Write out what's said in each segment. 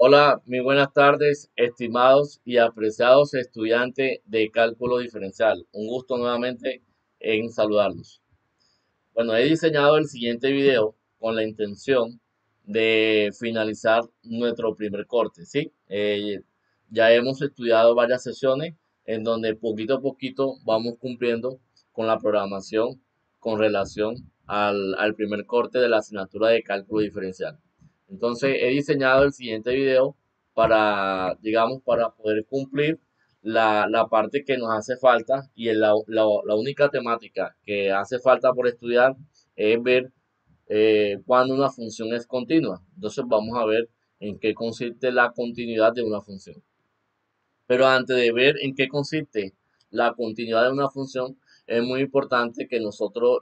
Hola, muy buenas tardes, estimados y apreciados estudiantes de cálculo diferencial. Un gusto nuevamente en saludarlos. Bueno, he diseñado el siguiente video con la intención de finalizar nuestro primer corte, ¿sí? Ya hemos estudiado varias sesiones en donde poquito a poquito vamos cumpliendo con la programación con relación al primer corte de la asignatura de cálculo diferencial. Entonces, he diseñado el siguiente video para, digamos, para poder cumplir la parte que nos hace falta y la única temática que hace falta por estudiar es ver cuando una función es continua. Entonces vamos a ver en qué consiste la continuidad de una función. Pero antes de ver en qué consiste la continuidad de una función, es muy importante que nosotros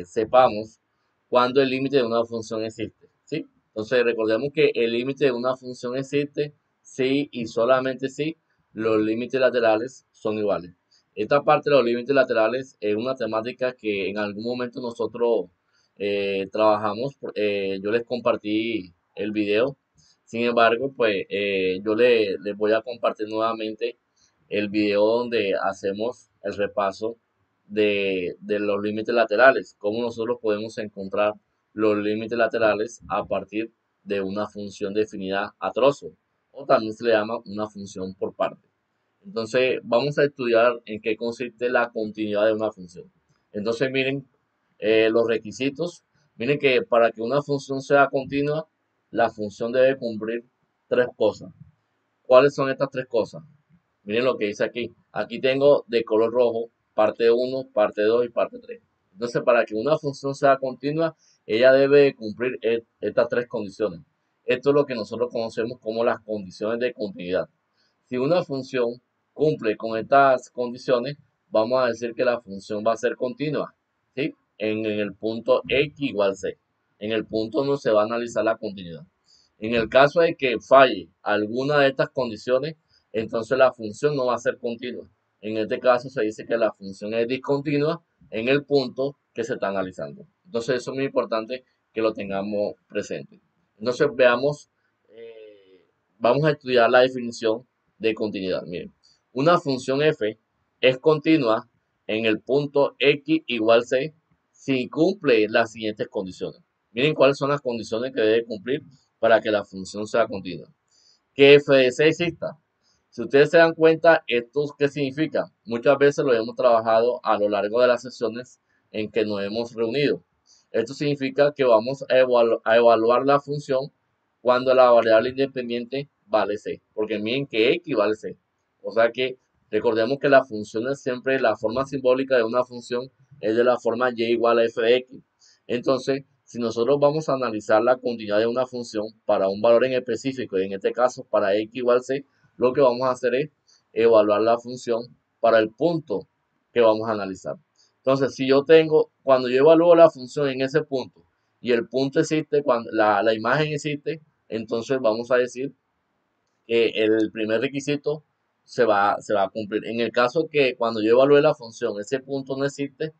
sepamos cuándo el límite de una función existe, ¿sí? Entonces recordemos que el límite de una función existe si y solamente si los límites laterales son iguales. Esta parte de los límites laterales es una temática que en algún momento nosotros trabajamos. Yo les compartí el video. Sin embargo, pues yo les voy a compartir nuevamente el video donde hacemos el repaso de los límites laterales, cómo nosotros podemos encontrar los límites laterales a partir de una función definida a trozo, o también se le llama una función por parte. Entonces, vamos a estudiar en qué consiste la continuidad de una función. Entonces, miren los requisitos. Miren que para que una función sea continua, la función debe cumplir tres cosas. ¿Cuáles son estas tres cosas? Miren lo que dice aquí. Aquí tengo de color rojo parte uno, parte 2 y parte 3. Entonces, para que una función sea continua, ella debe cumplir estas tres condiciones. Esto es lo que nosotros conocemos como las condiciones de continuidad. Si una función cumple con estas condiciones, vamos a decir que la función va a ser continua, ¿sí? En el punto x igual c. En el punto no se va a analizar la continuidad. En el caso de que falle alguna de estas condiciones, entonces la función no va a ser continua. En este caso se dice que la función es discontinua en el punto que se está analizando. Entonces eso es muy importante que lo tengamos presente. Entonces veamos, vamos a estudiar la definición de continuidad. Miren, una función f es continua en el punto x igual c si cumple las siguientes condiciones. Miren cuáles son las condiciones que debe cumplir para que la función sea continua. Que f de c exista. Si ustedes se dan cuenta, ¿esto qué significa? Muchas veces lo hemos trabajado a lo largo de las sesiones en que nos hemos reunido. Esto significa que vamos a evaluar la función cuando la variable independiente vale c, porque miren que x vale c. O sea que recordemos que la función es siempre la forma simbólica de una función es de la forma y igual a f de x. Entonces, si nosotros vamos a analizar la continuidad de una función para un valor en específico, y en este caso para x igual c, lo que vamos a hacer es evaluar la función para el punto que vamos a analizar. Entonces, si yo tengo, cuando yo evalúo la función en ese punto y el punto existe, cuando la imagen existe, entonces vamos a decir que el primer requisito se va a cumplir. En el caso que cuando yo evalúe la función, ese punto no existe,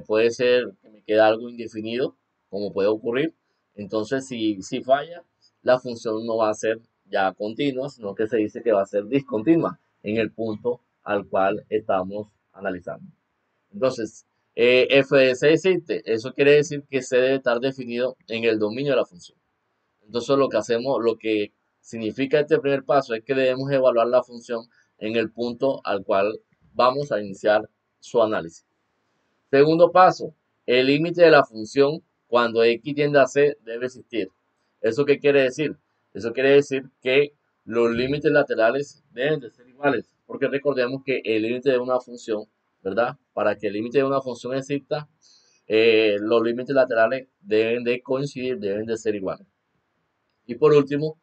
puede ser que me quede algo indefinido, como puede ocurrir. Entonces, si falla, la función no va a ser ya continua, sino que se dice que va a ser discontinua en el punto al cual estamos analizando. Entonces, f de c existe. Eso quiere decir que c debe estar definido en el dominio de la función. Entonces, lo que hacemos, lo que significa este primer paso es que debemos evaluar la función en el punto al cual vamos a iniciar su análisis. Segundo paso, el límite de la función cuando x tiende a c debe existir. ¿Eso qué quiere decir? Eso quiere decir que los límites laterales deben de ser iguales, porque recordemos que el límite de una función, ¿verdad? Para que el límite de una función exista, los límites laterales deben de coincidir, deben de ser iguales. Y por último,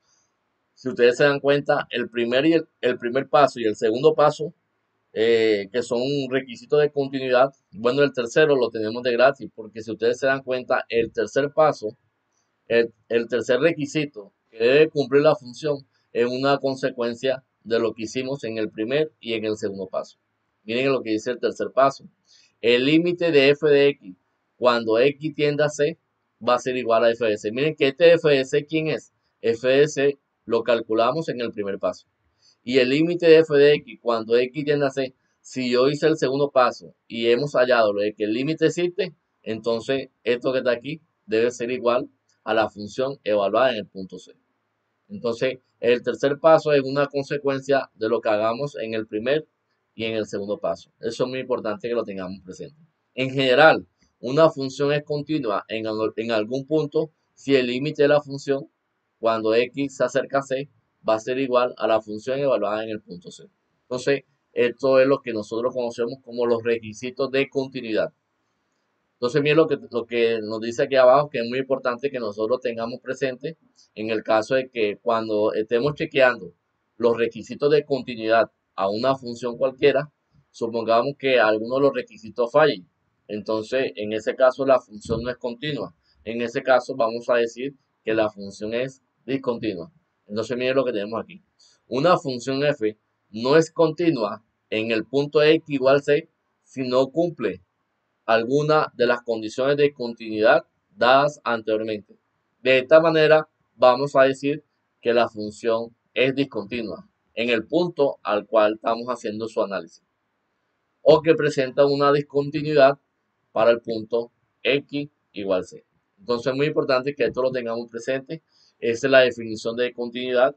si ustedes se dan cuenta, el primer paso y el segundo paso que son un requisito de continuidad. Bueno, el tercero lo tenemos de gratis, porque si ustedes se dan cuenta, el tercer paso, el tercer requisito que debe cumplir la función es una consecuencia de lo que hicimos en el primer y en el segundo paso. Miren lo que dice el tercer paso. El límite de f de x cuando x tiende a c va a ser igual a f de c. Miren que este f de c, ¿quién es? F de c lo calculamos en el primer paso. Y el límite de f de x, cuando x tiende a c, si yo hice el segundo paso y hemos hallado lo de que el límite existe, entonces esto que está aquí debe ser igual a la función evaluada en el punto C. Entonces, el tercer paso es una consecuencia de lo que hagamos en el primer y en el segundo paso. Eso es muy importante que lo tengamos presente. En general, una función es continua en algún punto si el límite de la función, cuando x se acerca a c, va a ser igual a la función evaluada en el punto C. Entonces, esto es lo que nosotros conocemos como los requisitos de continuidad. Entonces, miren lo que nos dice aquí abajo, que es muy importante que nosotros tengamos presente en el caso de que cuando estemos chequeando los requisitos de continuidad a una función cualquiera, supongamos que alguno de los requisitos falle. Entonces, en ese caso, la función no es continua. En ese caso, vamos a decir que la función es discontinua. Entonces, miren lo que tenemos aquí. Una función f no es continua en el punto x igual c si no cumple alguna de las condiciones de continuidad dadas anteriormente. De esta manera, vamos a decir que la función es discontinua en el punto al cual estamos haciendo su análisis, o que presenta una discontinuidad para el punto x igual c. Entonces es muy importante que esto lo tengamos presente. Esa es la definición de continuidad.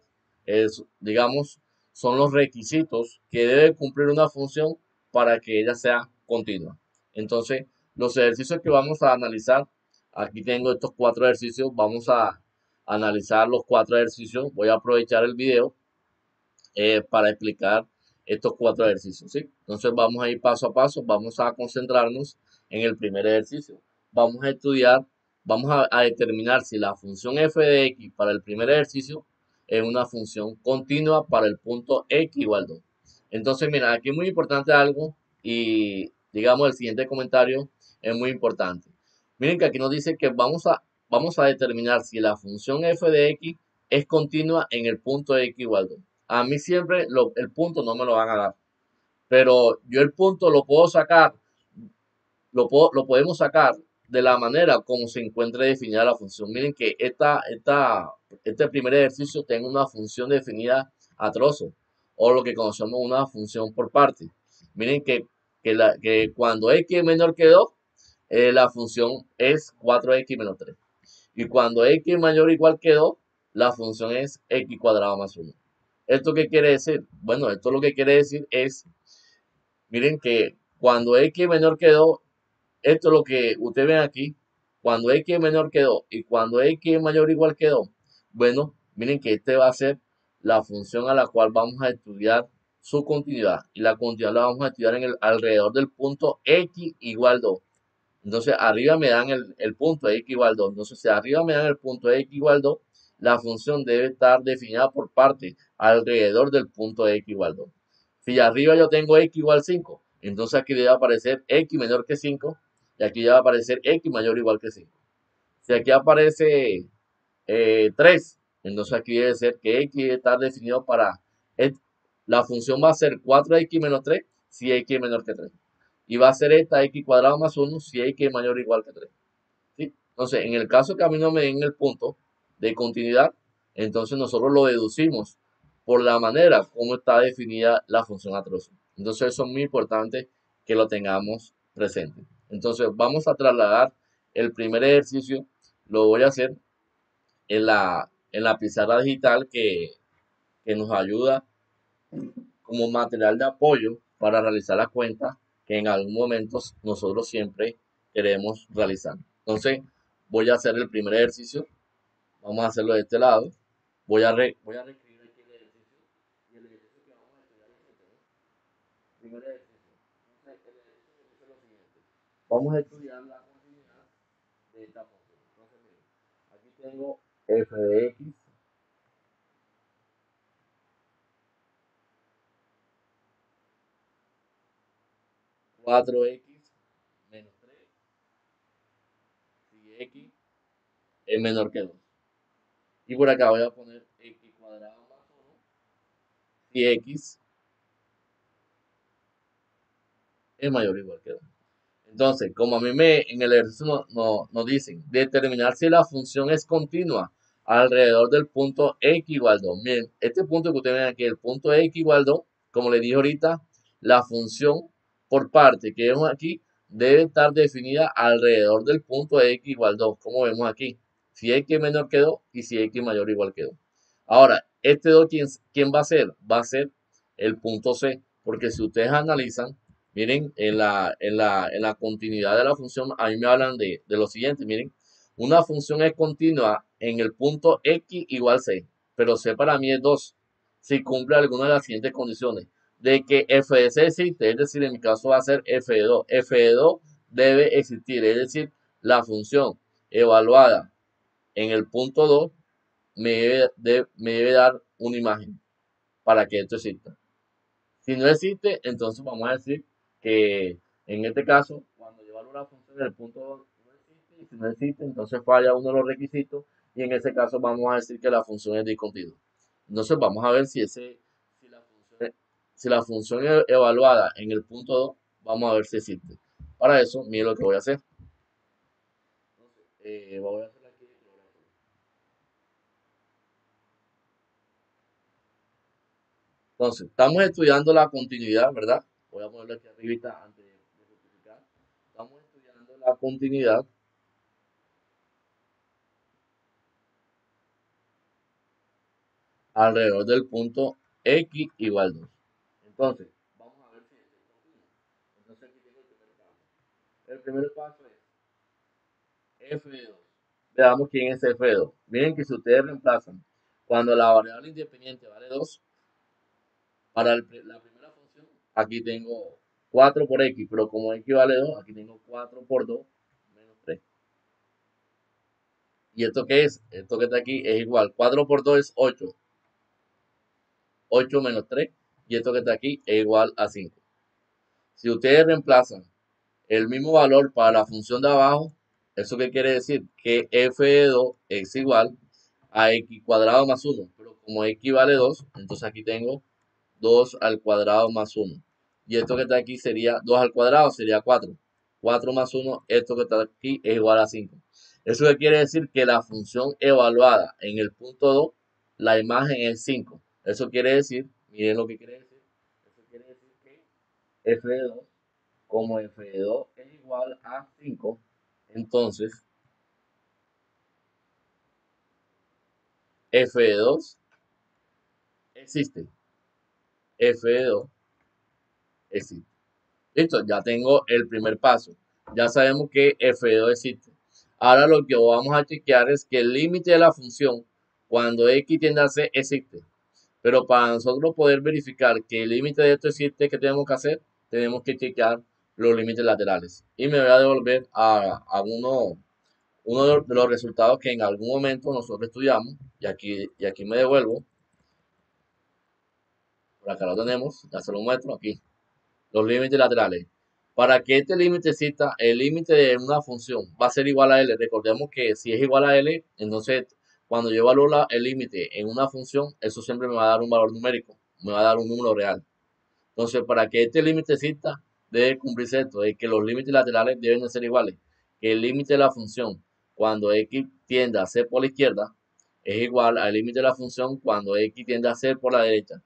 Digamos, son los requisitos que debe cumplir una función para que ella sea continua. Entonces, los ejercicios que vamos a analizar, aquí tengo estos 4 ejercicios, vamos a analizar los 4 ejercicios. Voy a aprovechar el video para explicar estos 4 ejercicios, ¿sí? Entonces vamos a ir paso a paso, vamos a concentrarnos en el primer ejercicio. Vamos a estudiar, vamos a determinar si la función f de x para el primer ejercicio es una función continua para el punto x igual 2. Entonces, mira, aquí es muy importante algo y digamos el siguiente comentario es muy importante. Miren que aquí nos dice que vamos a determinar si la función f de x es continua en el punto x igual 2. A mí siempre el punto no me lo van a dar, pero yo el punto lo puedo sacar, lo podemos sacar de la manera como se encuentre definida la función. Miren que este primer ejercicio tiene una función definida a trozo, o lo que conocemos una función por parte. Miren que cuando x es menor que 2, la función es 4x menos 3. Y cuando x es mayor o igual que 2, la función es x cuadrado más 1. ¿Esto qué quiere decir? Bueno, esto lo que quiere decir es, miren que cuando x es menor que 2, esto es lo que ustedes ven aquí, cuando x es menor que 2 y cuando x es mayor o igual que 2, bueno, miren que este va a ser la función a la cual vamos a estudiar su continuidad. Y la continuidad la vamos a estudiar alrededor del punto x igual 2. Entonces, arriba me dan el punto x igual 2. Entonces, si arriba me dan el punto x igual 2, la función debe estar definida por parte alrededor del punto x igual 2. Si arriba yo tengo x igual 5, entonces aquí debe aparecer x menor que 5 y aquí debe aparecer x mayor o igual que 5. Si aquí aparece 3, entonces aquí debe ser que x debe estar definido para... La función va a ser 4x menos 3 si x es menor que 3. Y va a ser esta x cuadrado más 1 si x es mayor o igual que 3. ¿Sí? Entonces, en el caso que a mí no me den el punto de continuidad, entonces nosotros lo deducimos por la manera como está definida la función a trozo. Entonces, eso es muy importante que lo tengamos presente. Entonces, vamos a trasladar el primer ejercicio, lo voy a hacer en la pizarra digital que nos ayuda como material de apoyo para realizar las cuentas que en algún momento nosotros siempre queremos realizar. Entonces, voy a hacer el primer ejercicio. Vamos a hacerlo de este lado. Voy a reescribir aquí el ejercicio. Y el ejercicio que vamos a estudiar es este, ¿no? Primer ejercicio. Entonces, el ejercicio dice lo siguiente. Vamos a estudiar la continuidad de esta función. Entonces, miren, aquí tengo f de x, 4x menos 3 si x es menor que 2. Y por acá voy a poner x cuadrado más 1 si x es mayor o igual que 2. Entonces, como a mí en el ejercicio nos dicen determinar si la función es continua alrededor del punto x igual 2. Miren, este punto que ustedes ven aquí, el punto x igual 2, como les dije ahorita, la función por parte que vemos aquí debe estar definida alrededor del punto x igual 2, como vemos aquí. Si x es menor que 2 y si x mayor o igual que 2. Ahora, este 2, ¿quién va a ser? Va a ser el punto C, porque si ustedes analizan, miren, en la continuidad de la función, a mí me hablan de lo siguiente, miren, una función es continua en el punto x igual c, pero c para mí es 2, si cumple alguna de las siguientes condiciones, de que f de c existe, es decir, en mi caso va a ser f de 2, f de 2 debe existir, es decir, la función evaluada en el punto 2 me debe dar una imagen para que esto exista. Si no existe, entonces vamos a decir que en este caso, cuando yo evalúo la función del punto 2 no existe, y si no existe, entonces falla uno de los requisitos, y en ese caso vamos a decir que la función es discontinua. Entonces vamos a ver si la función evaluada en el punto 2, vamos a ver si existe. Para eso, miren lo que voy a hacer. Entonces, voy a hacer aquí. Entonces, estamos estudiando la continuidad, ¿verdad? Voy a ponerlo aquí arribita antes de justificar. Estamos estudiando la continuidad alrededor del punto x igual 2. Entonces, vamos a ver si es continuo. Entonces, aquí tengo el primer paso. El primer paso es f de 2. Veamos quién es f de 2. Miren que si ustedes reemplazan, cuando la variable independiente vale 2, para la primera función, aquí tengo 4 por x, pero como x vale 2, aquí tengo 4 por 2 menos 3. ¿Y esto qué es? Esto que está aquí es igual. 4 por 2 es 8. 8 menos 3. Y esto que está aquí es igual a 5. Si ustedes reemplazan el mismo valor para la función de abajo, ¿eso qué quiere decir? Que f de 2 es igual a x cuadrado más 1. Pero como x vale 2, entonces aquí tengo 2 al cuadrado más 1. Y esto que está aquí sería 2 al cuadrado, sería 4. 4 más 1, esto que está aquí es igual a 5. Eso qué quiere decir que la función evaluada en el punto 2, la imagen es 5. Eso quiere decir, miren lo que quiere decir, eso quiere decir que f de 2, como f de 2 es igual a 5, entonces f de 2 existe. F de 2 existe. Listo, ya tengo el primer paso. Ya sabemos que f de 2 existe. Ahora lo que vamos a chequear es que el límite de la función cuando x tiende a c existe. Pero para nosotros poder verificar que el límite de esto existe, ¿qué tenemos que hacer? Tenemos que chequear los límites laterales. Y me voy a devolver a uno de los resultados que en algún momento nosotros estudiamos. Y aquí me devuelvo. Por acá lo tenemos. Ya se lo muestro aquí. Los límites laterales. Para que este límite exista, el límite de una función va a ser igual a L. Recordemos que si es igual a L, entonces cuando yo evalúo el límite en una función, eso siempre me va a dar un valor numérico, me va a dar un número real. Entonces, para que este límite exista, debe cumplirse esto, es que los límites laterales deben de ser iguales. Que el límite de la función cuando x tiende a ser por la izquierda es igual al límite de la función cuando x tiende a ser por la derecha.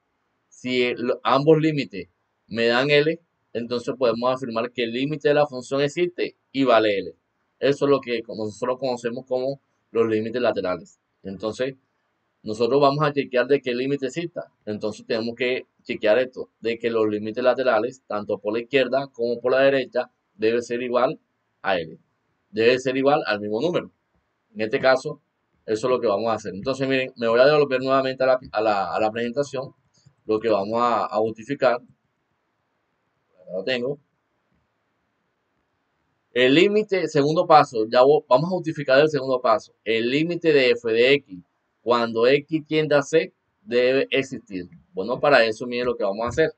Si ambos límites me dan L, entonces podemos afirmar que el límite de la función existe y vale L. Eso es lo que nosotros conocemos como los límites laterales. Entonces, nosotros vamos a chequear de qué límite exista. Entonces, tenemos que chequear esto, de que los límites laterales, tanto por la izquierda como por la derecha, debe ser igual a L. Debe ser igual al mismo número. En este caso, eso es lo que vamos a hacer. Entonces, miren, me voy a devolver nuevamente a la presentación. Lo que vamos a justificar, acá lo tengo. El límite, segundo paso, vamos a justificar el segundo paso. El límite de f de x, cuando x tiende a c, debe existir. Bueno, para eso, miren lo que vamos a hacer.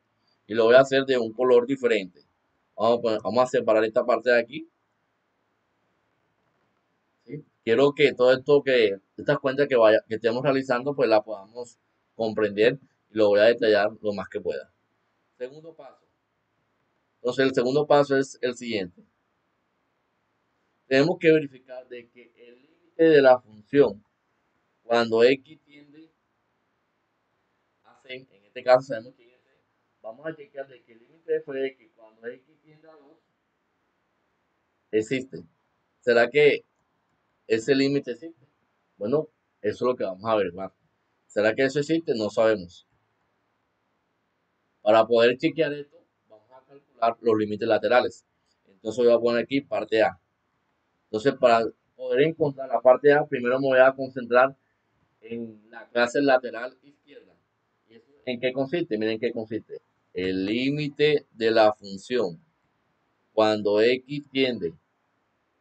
Y lo voy a hacer de un color diferente. Vamos a separar esta parte de aquí. ¿Sí? Quiero que todo esto, estas cuentas que estemos realizando, pues las podamos comprender y lo voy a detallar lo más que pueda. Segundo paso. Entonces, el segundo paso es el siguiente. Tenemos que verificar de que el límite de la función cuando X tiende a C, en este caso sabemos que es C, vamos a chequear de que el límite de f de X cuando X tiende a 2 existe. ¿Será que ese límite existe? Bueno, eso es lo que vamos a averiguar. ¿Será que eso existe? No sabemos. Para poder chequear esto, vamos a calcular los límites laterales. Entonces voy a poner aquí parte A. Entonces, para poder encontrar la parte A, primero me voy a concentrar en la clase lateral izquierda. ¿Y eso en qué consiste? Miren qué consiste. El límite de la función cuando X tiende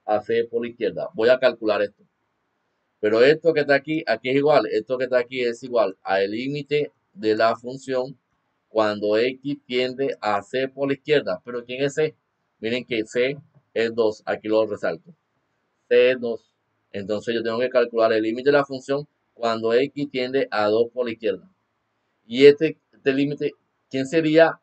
a C por la izquierda. Voy a calcular esto. Pero esto que está aquí es igual. Esto que está aquí es igual al límite de la función cuando X tiende a C por la izquierda. ¿Pero quién es C? Miren que C es 2. Aquí lo resalto. C es 2. Entonces yo tengo que calcular el límite de la función cuando X tiende a 2 por la izquierda. Y este límite, ¿quién sería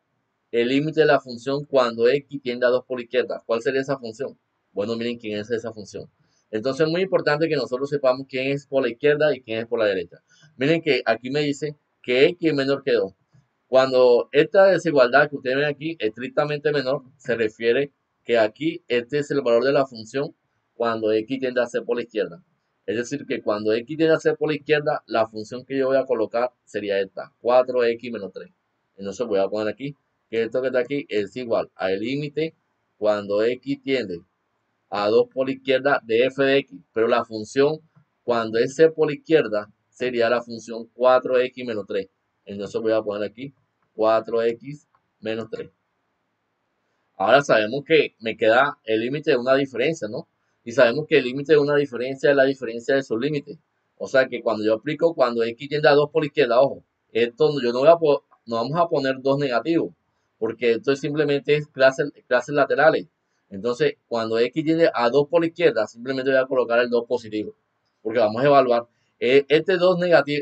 el límite de la función cuando X tiende a 2 por la izquierda? ¿Cuál sería esa función? Bueno, miren quién es esa función. Entonces es muy importante que nosotros sepamos quién es por la izquierda y quién es por la derecha. Miren que aquí me dice que X es menor que 2. Cuando esta desigualdad que ustedes ven aquí es estrictamente menor, se refiere que aquí este es el valor de la función cuando X tiende a ser por la izquierda. Es decir, que cuando X tiende a ser por la izquierda, la función que yo voy a colocar sería esta, 4X menos 3. Entonces voy a poner aquí que esto que está aquí es igual al límite cuando X tiende a 2 por la izquierda de f de X. Pero la función cuando es C por la izquierda sería la función 4X menos 3. Entonces voy a poner aquí 4X menos 3. Ahora sabemos que me queda el límite de una diferencia, ¿no? Y sabemos que el límite de una diferencia es la diferencia de su límite. O sea que cuando yo aplico, cuando X tiende a 2 por la izquierda, ojo, esto yo no vamos a poner 2 negativos, porque esto simplemente es clases laterales. Entonces, cuando X tiende a 2 por la izquierda, simplemente voy a colocar el 2 positivo, porque vamos a evaluar este 2 negativo,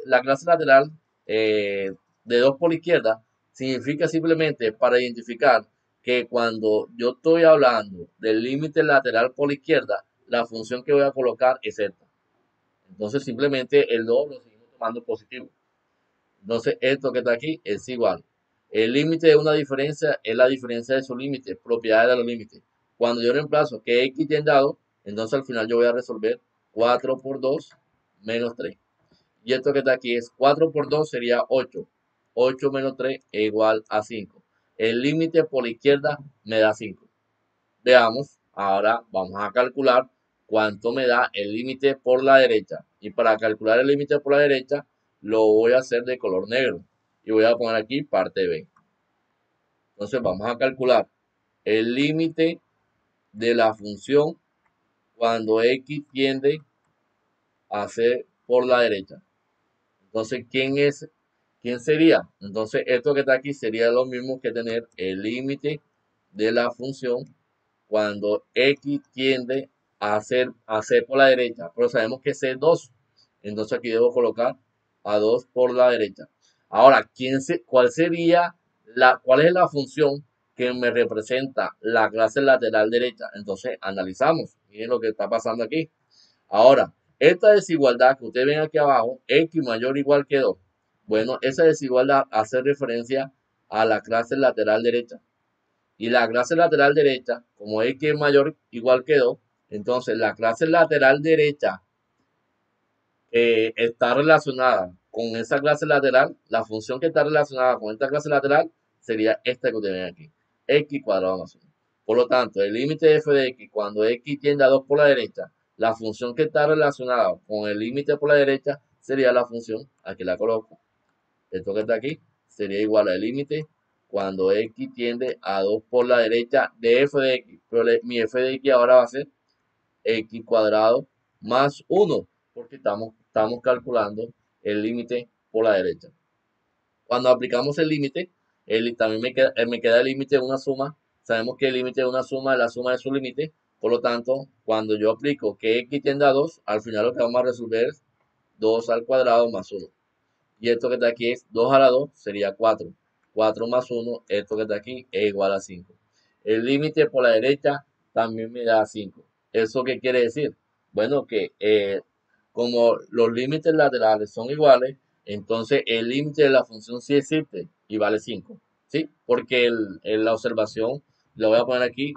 la clase lateral de 2 por la izquierda, significa simplemente para identificar que cuando yo estoy hablando del límite lateral por la izquierda, la función que voy a colocar es esta. Entonces simplemente el 2 lo seguimos tomando positivo. Entonces esto que está aquí es igual. El límite de una diferencia es la diferencia de su límite, propiedades de los límites. Cuando yo reemplazo que X tiende a 2, entonces al final yo voy a resolver 4 por 2 menos 3. Y esto que está aquí es 4 por 2 sería 8. 8 menos 3 es igual a 5. El límite por la izquierda me da 5. Veamos, ahora vamos a calcular cuánto me da el límite por la derecha. Y para calcular el límite por la derecha, lo voy a hacer de color negro. Y voy a poner aquí parte B. Entonces vamos a calcular el límite de la función cuando X tiende a ser por la derecha. Entonces, ¿quién sería? Entonces, esto que está aquí sería lo mismo que tener el límite de la función cuando X tiende a C por la derecha, pero sabemos que C es 2. Entonces aquí debo colocar a 2 por la derecha. Ahora, cuál es la función que me representa la clase lateral derecha? Entonces analizamos. Miren lo que está pasando aquí. Ahora, esta desigualdad que ustedes ven aquí abajo, X mayor o igual que 2. Bueno, esa desigualdad hace referencia a la clase lateral derecha. Y la clase lateral derecha, como X es mayor igual que 2, entonces la clase lateral derecha está relacionada con esa clase lateral. La función que está relacionada con esta clase lateral sería esta que ustedes ven aquí, X cuadrado más 1. Por lo tanto, el límite de f de X cuando X tiende a 2 por la derecha, la función que está relacionada con el límite por la derecha sería la función, aquí la coloco, esto que está aquí, sería igual al límite cuando X tiende a 2 por la derecha de f de X. Pero mi f de X ahora va a ser X cuadrado más 1, porque estamos calculando el límite por la derecha. Cuando aplicamos el límite, también me queda el límite de una suma. Sabemos que el límite de una suma es la suma de su límite. Por lo tanto, cuando yo aplico que X tiende a 2, al final lo que vamos a resolver es 2 al cuadrado más 1. Y esto que está aquí es 2 a la 2, sería 4. 4 más 1, esto que está aquí, es igual a 5. El límite por la derecha también me da 5. ¿Eso qué quiere decir? Bueno, que como los límites laterales son iguales, entonces el límite de la función sí existe y vale 5, ¿sí? Porque la observación, lo voy a poner aquí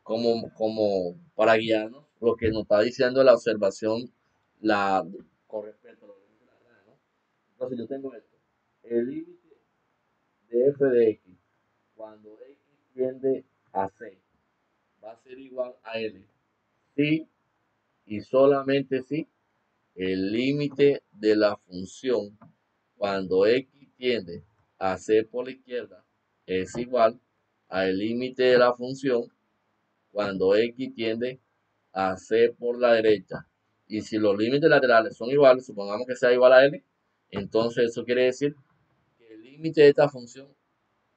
como para guiarnos, lo que nos está diciendo la observación la, con respecto a los límites laterales, ¿no? Entonces yo tengo esto, el límite de f de x cuando x tiende a c va a ser igual a l, si y solamente si el límite de la función cuando x tiende a c por la izquierda es igual al límite de la función cuando x tiende a c por la derecha. Y si los límites laterales son iguales, supongamos que sea igual a l, entonces eso quiere decir que el límite de esta función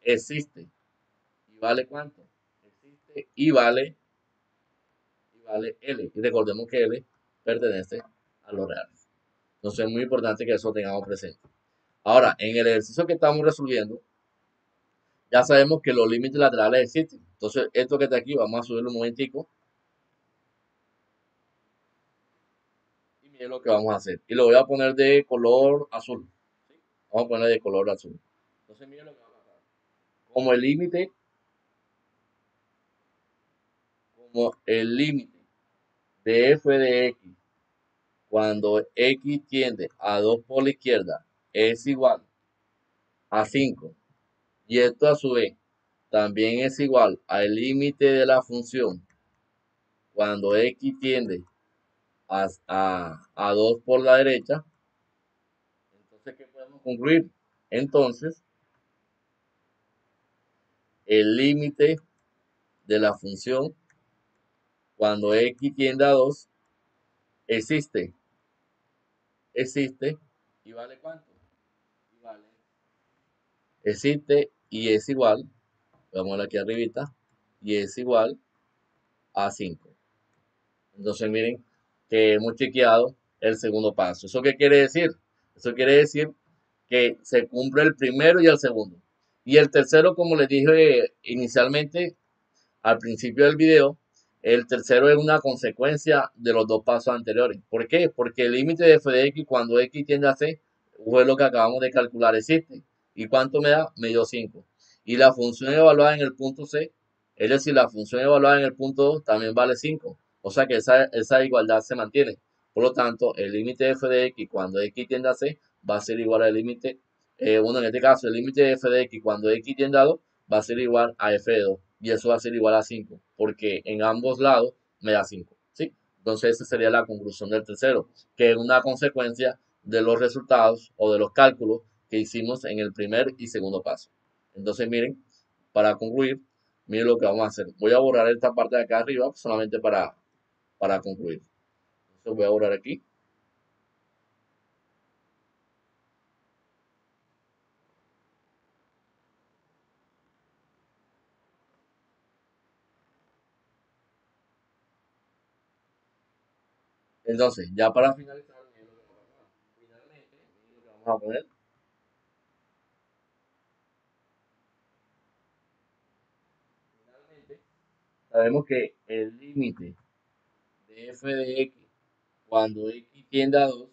existe. ¿Y vale cuánto? Existe y vale L. Y recordemos que L pertenece a los reales. Entonces es muy importante que eso tengamos presente. Ahora, en el ejercicio que estamos resolviendo, ya sabemos que los límites laterales existen. Entonces, esto que está aquí, vamos a subirlo un momentico. Y miren lo que vamos a hacer. Y lo voy a poner de color azul. ¿Sí? Vamos a poner de color azul. Entonces, miren lo que va a pasar. Como el límite, como el límite de f de x cuando x tiende a 2 por la izquierda es igual a 5 y esto a su vez también es igual al límite de la función cuando x tiende a 2 por la derecha, entonces ¿qué podemos concluir? Entonces, el límite de la función cuando x tiende a 2 existe, existe y vale cuánto? Y vale, existe y es igual, vamos aquí arribita, y es igual a 5. Entonces miren que hemos chequeado el segundo paso. ¿Eso qué quiere decir? Eso quiere decir que se cumple el primero y el segundo. Y el tercero, como les dije inicialmente al principio del video, el tercero es una consecuencia de los dos pasos anteriores. ¿Por qué? Porque el límite de f de x cuando x tiende a c fue lo que acabamos de calcular, existe. ¿Y cuánto me da? Me dio 5. Y la función evaluada en el punto c, es decir, la función evaluada en el punto 2 también vale 5. O sea que esa igualdad se mantiene. Por lo tanto, el límite de f de x cuando x tiende a c va a ser igual al límite, bueno, en este caso, el límite de f de x cuando x tiende a 2 va a ser igual a f de 2 y eso va a ser igual a 5 porque en ambos lados me da 5, ¿sí? Entonces esa sería la conclusión del tercero, que es una consecuencia de los resultados o de los cálculos que hicimos en el primer y segundo paso. Entonces miren, para concluir, miren lo que vamos a hacer. Voy a borrar esta parte de acá arriba solamente para concluir. Entonces voy a borrar aquí. Entonces, ya para finalizar, miren lo que vamos a pasar. Finalmente, miren lo que vamos a poner. Finalmente, sabemos que el límite de f de x cuando x tiende a 2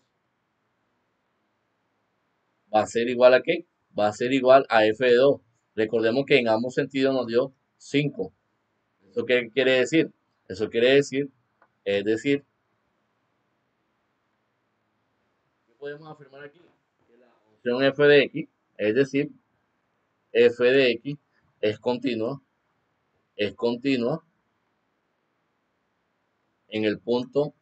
va a ser igual a qué? Va a ser igual a f de 2. Recordemos que en ambos sentidos nos dio 5. ¿Eso qué quiere decir? Eso quiere decir, es decir, ¿qué podemos afirmar aquí? Que la función f de x, es decir, f de x es continua en el punto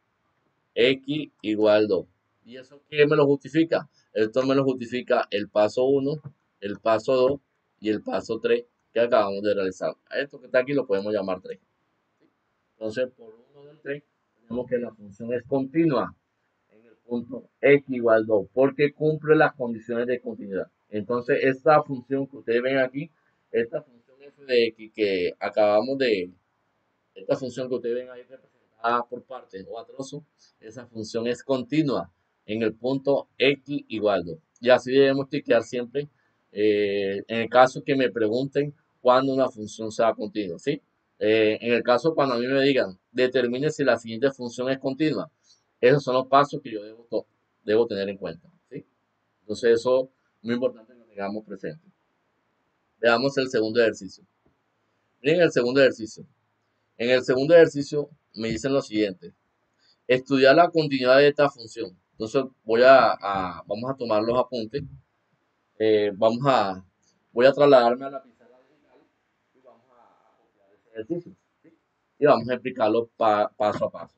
x igual 2. ¿Y eso qué me lo justifica? Esto me lo justifica el paso 1, el paso 2 y el paso 3 que acabamos de realizar. A esto que está aquí lo podemos llamar 3. Entonces, por 1 del 3, tenemos que la función es continua en el punto x igual 2, porque cumple las condiciones de continuidad. Entonces, esta función que ustedes ven aquí, esta función f de x que acabamos de, esta función que ustedes ven ahí representada por partes o a trozos, esa función es continua en el punto x igual 2. Y así debemos chequear siempre en el caso que me pregunten cuándo una función sea continua, ¿sí? En el caso cuando a mí me digan, determine si la siguiente función es continua. Esos son los pasos que yo debo tener en cuenta, ¿sí? Entonces eso es muy importante que lo tengamos presente. Veamos el segundo ejercicio. Miren el segundo ejercicio. En el segundo ejercicio me dicen lo siguiente. Estudiar la continuidad de esta función. Entonces vamos a tomar los apuntes. Eh, vamos a, Voy a trasladarme a la pizarra digital y vamos a copiar ese ejercicio, ¿sí? Y vamos a explicarlo paso a paso.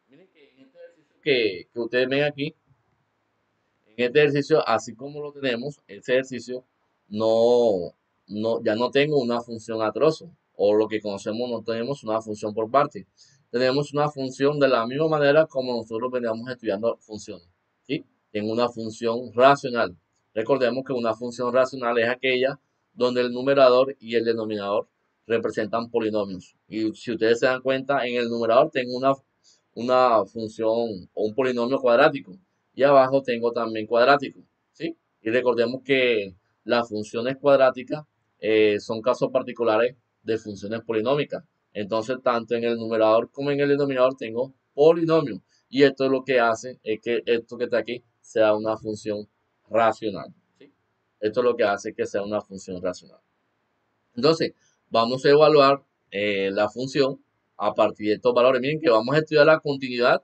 Miren que en este ejercicio que ustedes ven aquí, en este ejercicio, así como lo tenemos, ese ejercicio no, ya no tengo una función a trozo, o lo que conocemos, no tenemos una función por parte. Tenemos una función de la misma manera como nosotros veníamos estudiando funciones, ¿sí? En una función racional. Recordemos que una función racional es aquella donde el numerador y el denominador representan polinomios. Y si ustedes se dan cuenta, en el numerador tengo una función o un polinomio cuadrático y abajo tengo también cuadrático, ¿sí? Y recordemos que las funciones cuadráticas son casos particulares de funciones polinómicas. Entonces, tanto en el numerador como en el denominador tengo polinomio. Y esto es lo que hace es que esto que está aquí sea una función racional, ¿sí? Esto es lo que hace que sea una función racional. Entonces, vamos a evaluar la función a partir de estos valores. Miren que vamos a estudiar la continuidad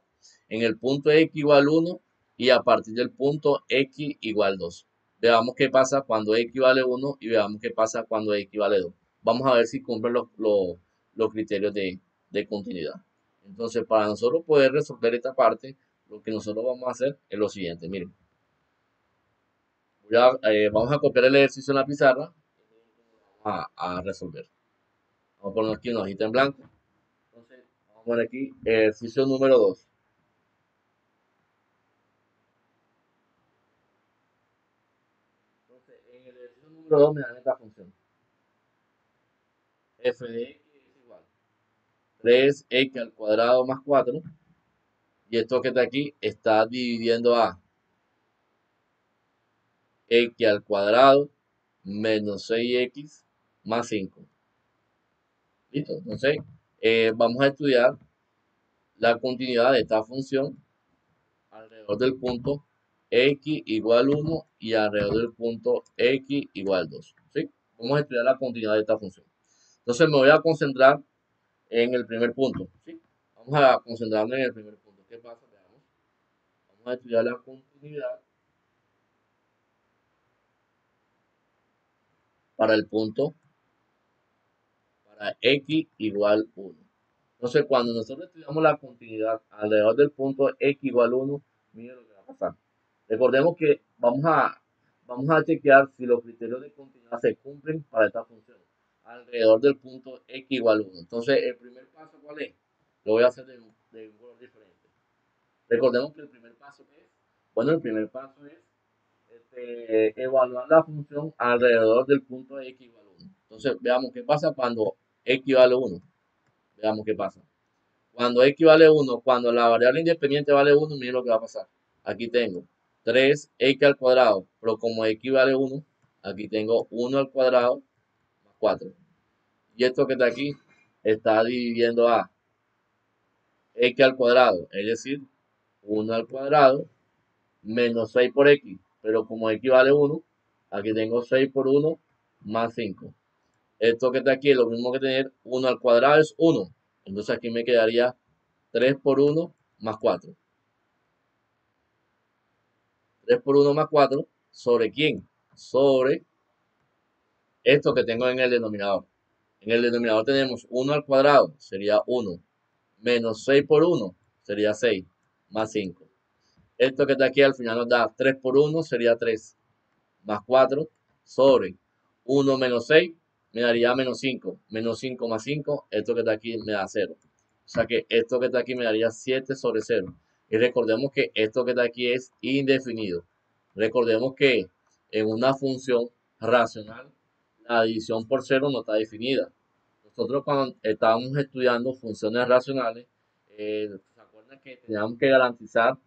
en el punto x igual 1 y a partir del punto x igual 2. Veamos qué pasa cuando x vale 1 y veamos qué pasa cuando x vale 2. Vamos a ver si cumplen los criterios de continuidad. Entonces, para nosotros poder resolver esta parte, lo que nosotros vamos a hacer es lo siguiente. Miren, vamos a copiar el ejercicio en la pizarra a resolver. Vamos a poner aquí una hojita en blanco. Entonces, vamos a poner aquí ejercicio número 2. Entonces, en el ejercicio número 2 me dan esta función. F de x es igual a 3x al cuadrado más 4. Y esto que está aquí está dividiendo a x al cuadrado menos 6x más 5. ¿Listo? Entonces, vamos a estudiar la continuidad de esta función alrededor del punto x igual 1 y alrededor del punto x igual 2. ¿Sí? Vamos a estudiar la continuidad de esta función. Entonces me voy a concentrar en el primer punto. ¿Sí? Vamos a concentrarnos en el primer punto. ¿Qué pasa? Veamos. Vamos a estudiar la continuidad para el punto para x igual 1. Entonces cuando nosotros estudiamos la continuidad alrededor del punto x igual 1, miren lo que va a pasar. Recordemos que vamos a chequear si los criterios de continuidad se cumplen para esta función alrededor del punto x igual 1. Entonces, el primer paso, ¿cuál es? Lo voy a hacer de un color diferente. Recordemos que el primer paso es, bueno, el primer paso es evaluar la función alrededor del punto x igual 1. Entonces, veamos qué pasa cuando x vale 1. Veamos qué pasa. Cuando x vale 1, cuando la variable independiente vale 1, miren lo que va a pasar. Aquí tengo 3x al cuadrado, pero como x vale 1, aquí tengo 1 al cuadrado más 4. Y esto que está aquí está dividiendo a x al cuadrado, es decir, 1 al cuadrado menos 6 por x. Pero como x vale 1, aquí tengo 6 por 1 más 5. Esto que está aquí es lo mismo que tener 1 al cuadrado es 1. Entonces aquí me quedaría 3 por 1 más 4. 3 por 1 más 4, ¿sobre quién? Sobre esto que tengo en el denominador. En el denominador tenemos 1 al cuadrado, sería 1, menos 6 por 1, sería 6, más 5. Esto que está aquí al final nos da 3 por 1, sería 3, más 4, sobre 1 menos 6, me daría menos 5, menos 5 más 5, esto que está aquí me da 0. O sea que esto que está aquí me daría 7 sobre 0. Y recordemos que esto que está aquí es indefinido. Recordemos que en una función racional, la división por cero no está definida. Nosotros cuando estábamos estudiando funciones racionales, ¿se acuerdan que teníamos que garantizar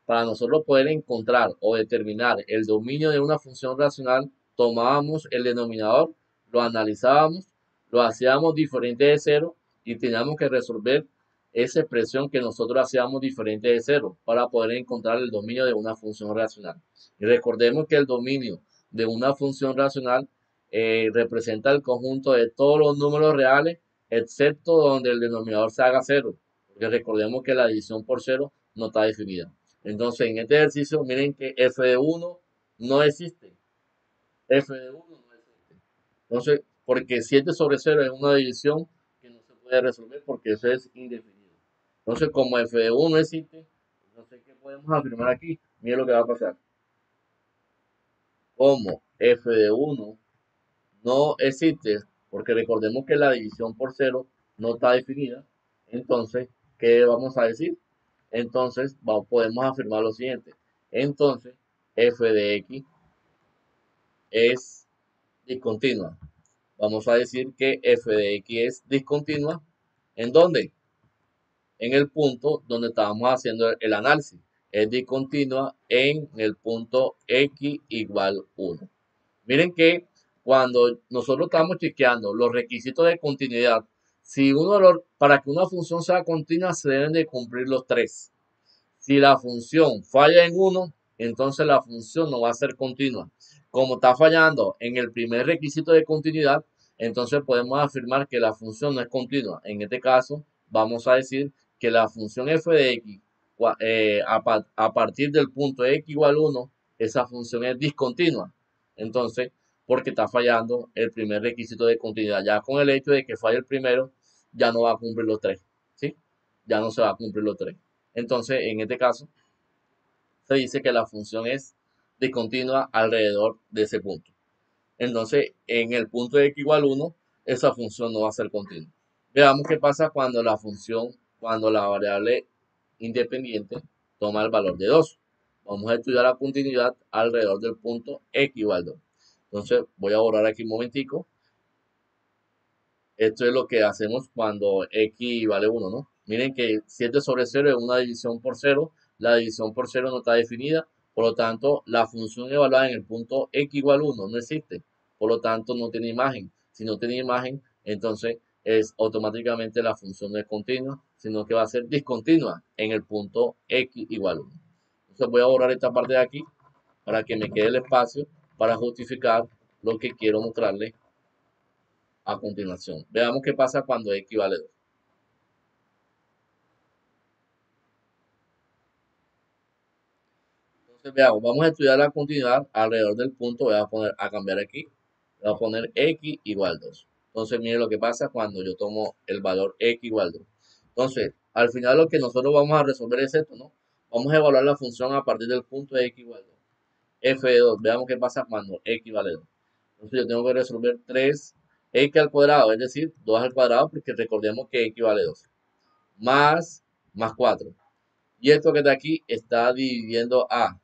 para nosotros poder encontrar o determinar el dominio de una función racional? Tomábamos el denominador, lo analizábamos, lo hacíamos diferente de cero y teníamos que resolver esa expresión que nosotros hacíamos diferente de cero para poder encontrar el dominio de una función racional. Y recordemos que el dominio de una función racional representa el conjunto de todos los números reales, excepto donde el denominador se haga cero, porque recordemos que la división por cero no está definida. Entonces, en este ejercicio, miren que f de 1 no existe. F de 1 no existe. Entonces, porque 7 sobre cero es una división que no se puede resolver porque eso es indefinido. Entonces, como f de 1 existe, no sé qué podemos afirmar aquí. Miren lo que va a pasar. Como f de 1 no existe, porque recordemos que la división por cero no está definida, entonces, ¿qué vamos a decir? Entonces, podemos afirmar lo siguiente. Entonces, f de x es discontinua. Vamos a decir que f de x es discontinua. ¿En dónde? En el punto donde estábamos haciendo el análisis. Es discontinua en el punto x igual 1. Miren que cuando nosotros estamos chequeando los requisitos de continuidad, si para que una función sea continua se deben de cumplir los tres. Si la función falla en uno, entonces la función no va a ser continua. Como está fallando en el primer requisito de continuidad, entonces podemos afirmar que la función no es continua. En este caso, vamos a decir que la función f de x a partir del punto x igual 1, esa función es discontinua. Entonces, porque está fallando el primer requisito de continuidad. Ya con el hecho de que falle el primero, ya no va a cumplir los tres. ¿Sí? Ya no se va a cumplir los tres. Entonces, en este caso, se dice que la función es discontinua alrededor de ese punto. Entonces, en el punto x igual 1, esa función no va a ser continua. Veamos qué pasa cuando cuando la variable independiente toma el valor de 2. Vamos a estudiar la continuidad alrededor del punto x igual 2. Entonces, voy a borrar aquí un momentico. Esto es lo que hacemos cuando x vale 1, ¿no? Miren que 7 sobre 0 es una división por 0. La división por 0 no está definida. Por lo tanto, la función evaluada en el punto x igual 1 no existe. Por lo tanto, no tiene imagen. Si no tiene imagen, entonces automáticamente la función no es continua, sino que va a ser discontinua en el punto x igual 1. Entonces voy a borrar esta parte de aquí para que me quede el espacio para justificar lo que quiero mostrarles a continuación. Veamos qué pasa cuando x vale 2. Entonces, veamos, vamos a estudiar la continuidad alrededor del punto. Voy a cambiar aquí. Voy a poner x igual 2. Entonces, miren lo que pasa cuando yo tomo el valor x igual 2. Entonces, al final lo que nosotros vamos a resolver es esto, ¿no? Vamos a evaluar la función a partir del punto de x igual 2. F de 2. Veamos qué pasa cuando x vale 2. Entonces, yo tengo que resolver 3x al cuadrado, es decir, 2 al cuadrado, porque recordemos que x vale 2. Más 4. Y esto que está aquí está dividiendo a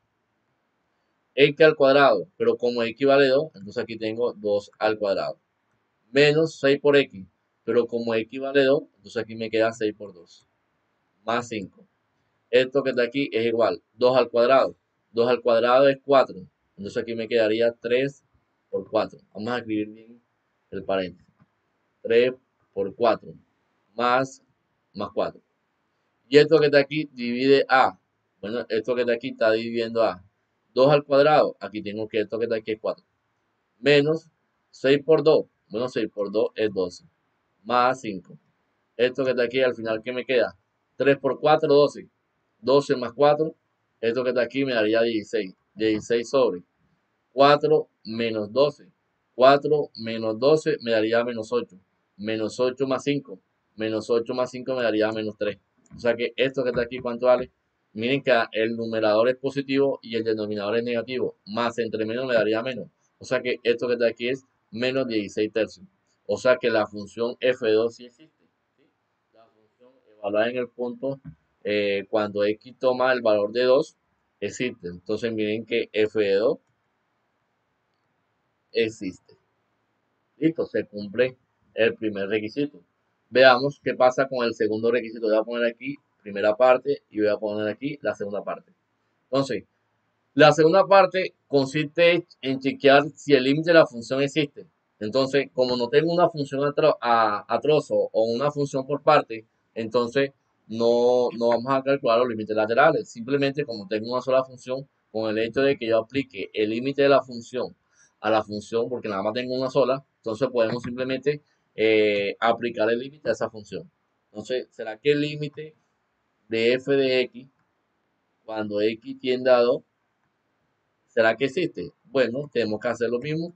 x al cuadrado, pero como x vale 2, entonces aquí tengo 2 al cuadrado. Menos 6 por x, pero como x vale 2, entonces aquí me queda 6 por 2. Más 5. Esto que está aquí es igual, 2 al cuadrado. 2 al cuadrado es 4. Entonces aquí me quedaría 3 por 4. Vamos a escribir bien el paréntesis. 3 por 4. Más 4. Y esto que está aquí divide a. Bueno, esto que está aquí está dividiendo a 2 al cuadrado. Aquí tengo que esto que está aquí es 4. Menos 6 por 2. Bueno, 6 por 2 es 12. Más 5. Esto que está aquí al final, ¿qué me queda? 3 por 4, 12. 12 más 4. Esto que está aquí me daría 16. 16 sobre 4 menos 12. 4 menos 12 me daría menos 8. Menos 8 más 5. Menos 8 más 5 me daría menos 3. O sea que esto que está aquí, ¿cuánto vale? Miren que el numerador es positivo y el denominador es negativo. Más entre menos me daría menos. O sea que esto que está aquí es menos 16 tercios. O sea que la función f de 2 sí existe. ¿Sí? La función evaluada en el punto cuando x toma el valor de 2 existe. Entonces miren que f de 2 existe. Listo, se cumple el primer requisito. Veamos qué pasa con el segundo requisito. Voy a poner aquí primera parte y voy a poner aquí la segunda parte. Entonces, la segunda parte consiste en chequear si el límite de la función existe. Entonces, como no tengo una función a trozo o una función por parte, entonces no vamos a calcular los límites laterales. Simplemente como tengo una sola función, con el hecho de que yo aplique el límite de la función a la función, porque nada más tengo una sola, entonces podemos simplemente aplicar el límite a esa función. Entonces, ¿será que el límite de f de x cuando x tiende a 2, será que existe? Bueno, tenemos que hacer lo mismo.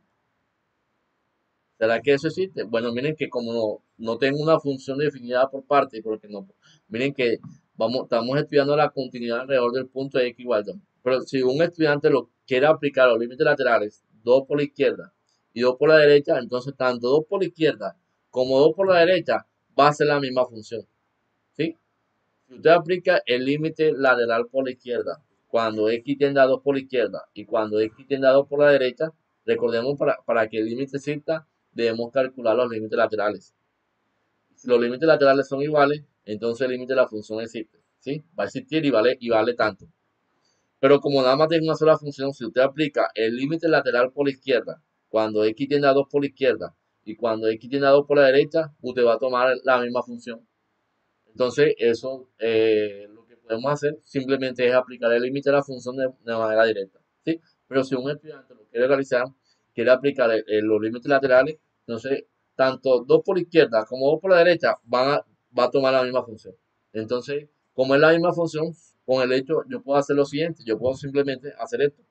¿Será que eso existe? Bueno, miren que como no tengo una función definida por parte, porque no, miren que estamos estudiando la continuidad alrededor del punto de x igual a 2. Pero si un estudiante lo quiere aplicar a los límites laterales, 2 por la izquierda y 2 por la derecha, entonces tanto 2 por la izquierda como 2 por la derecha va a ser la misma función. ¿Sí? Si usted aplica el límite lateral por la izquierda, cuando x tiende a 2 por la izquierda y cuando x tiende a 2 por la derecha, recordemos para que el límite exista, debemos calcular los límites laterales. Si los límites laterales son iguales, entonces el límite de la función existe. ¿Sí? Va a existir y vale tanto. Pero como nada más tiene una sola función, si usted aplica el límite lateral por la izquierda, cuando x tiende a 2 por la izquierda y cuando x tiende a 2 por la derecha, usted va a tomar la misma función. Entonces, eso lo que podemos hacer simplemente es aplicar el límite a la función de manera directa. ¿Sí? Pero si un estudiante lo quiere realizar, quiere aplicar los límites laterales, entonces tanto 2 por la izquierda como 2 por la derecha va a tomar la misma función. Entonces, como es la misma función, con el hecho yo puedo hacer lo siguiente, yo puedo simplemente hacer esto.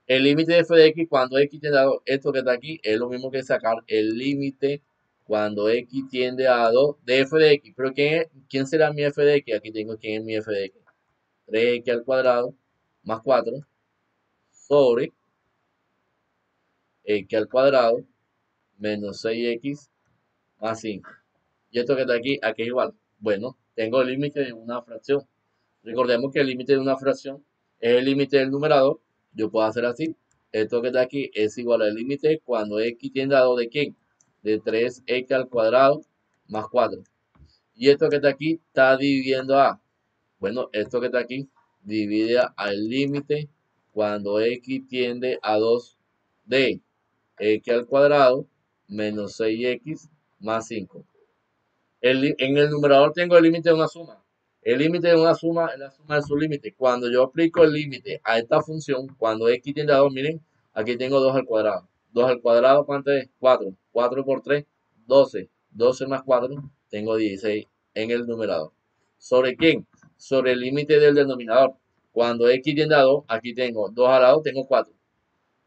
El límite de f de x cuando x tiende a 2, esto que está aquí, es lo mismo que sacar el límite cuando x tiende a 2 de f de x. Pero ¿quién será mi f de x? Aquí tengo quién es mi f de x. 3x al cuadrado más 4 sobre x al cuadrado menos 6x más 5. Y esto que está aquí es igual. Bueno, tengo el límite de una fracción. Recordemos que el límite de una fracción es el límite del numerador. Yo puedo hacer así. Esto que está aquí es igual al límite cuando x tiende a 2 de quién? De 3x al cuadrado más 4. Y esto que está aquí está dividiendo a. Bueno, esto que está aquí divide al límite cuando x tiende a 2 de x al cuadrado menos 6x más 5. En el numerador tengo el límite de una suma. El límite de una suma es la suma de su límite. Cuando yo aplico el límite a esta función, cuando x tiende a 2, miren, aquí tengo 2 al cuadrado. 2 al cuadrado, ¿cuánto es? 4. 4 por 3, 12. 12 más 4, tengo 16 en el numerador. ¿Sobre quién? Sobre el límite del denominador. Cuando x tiende a 2, aquí tengo 2 al lado, tengo 4.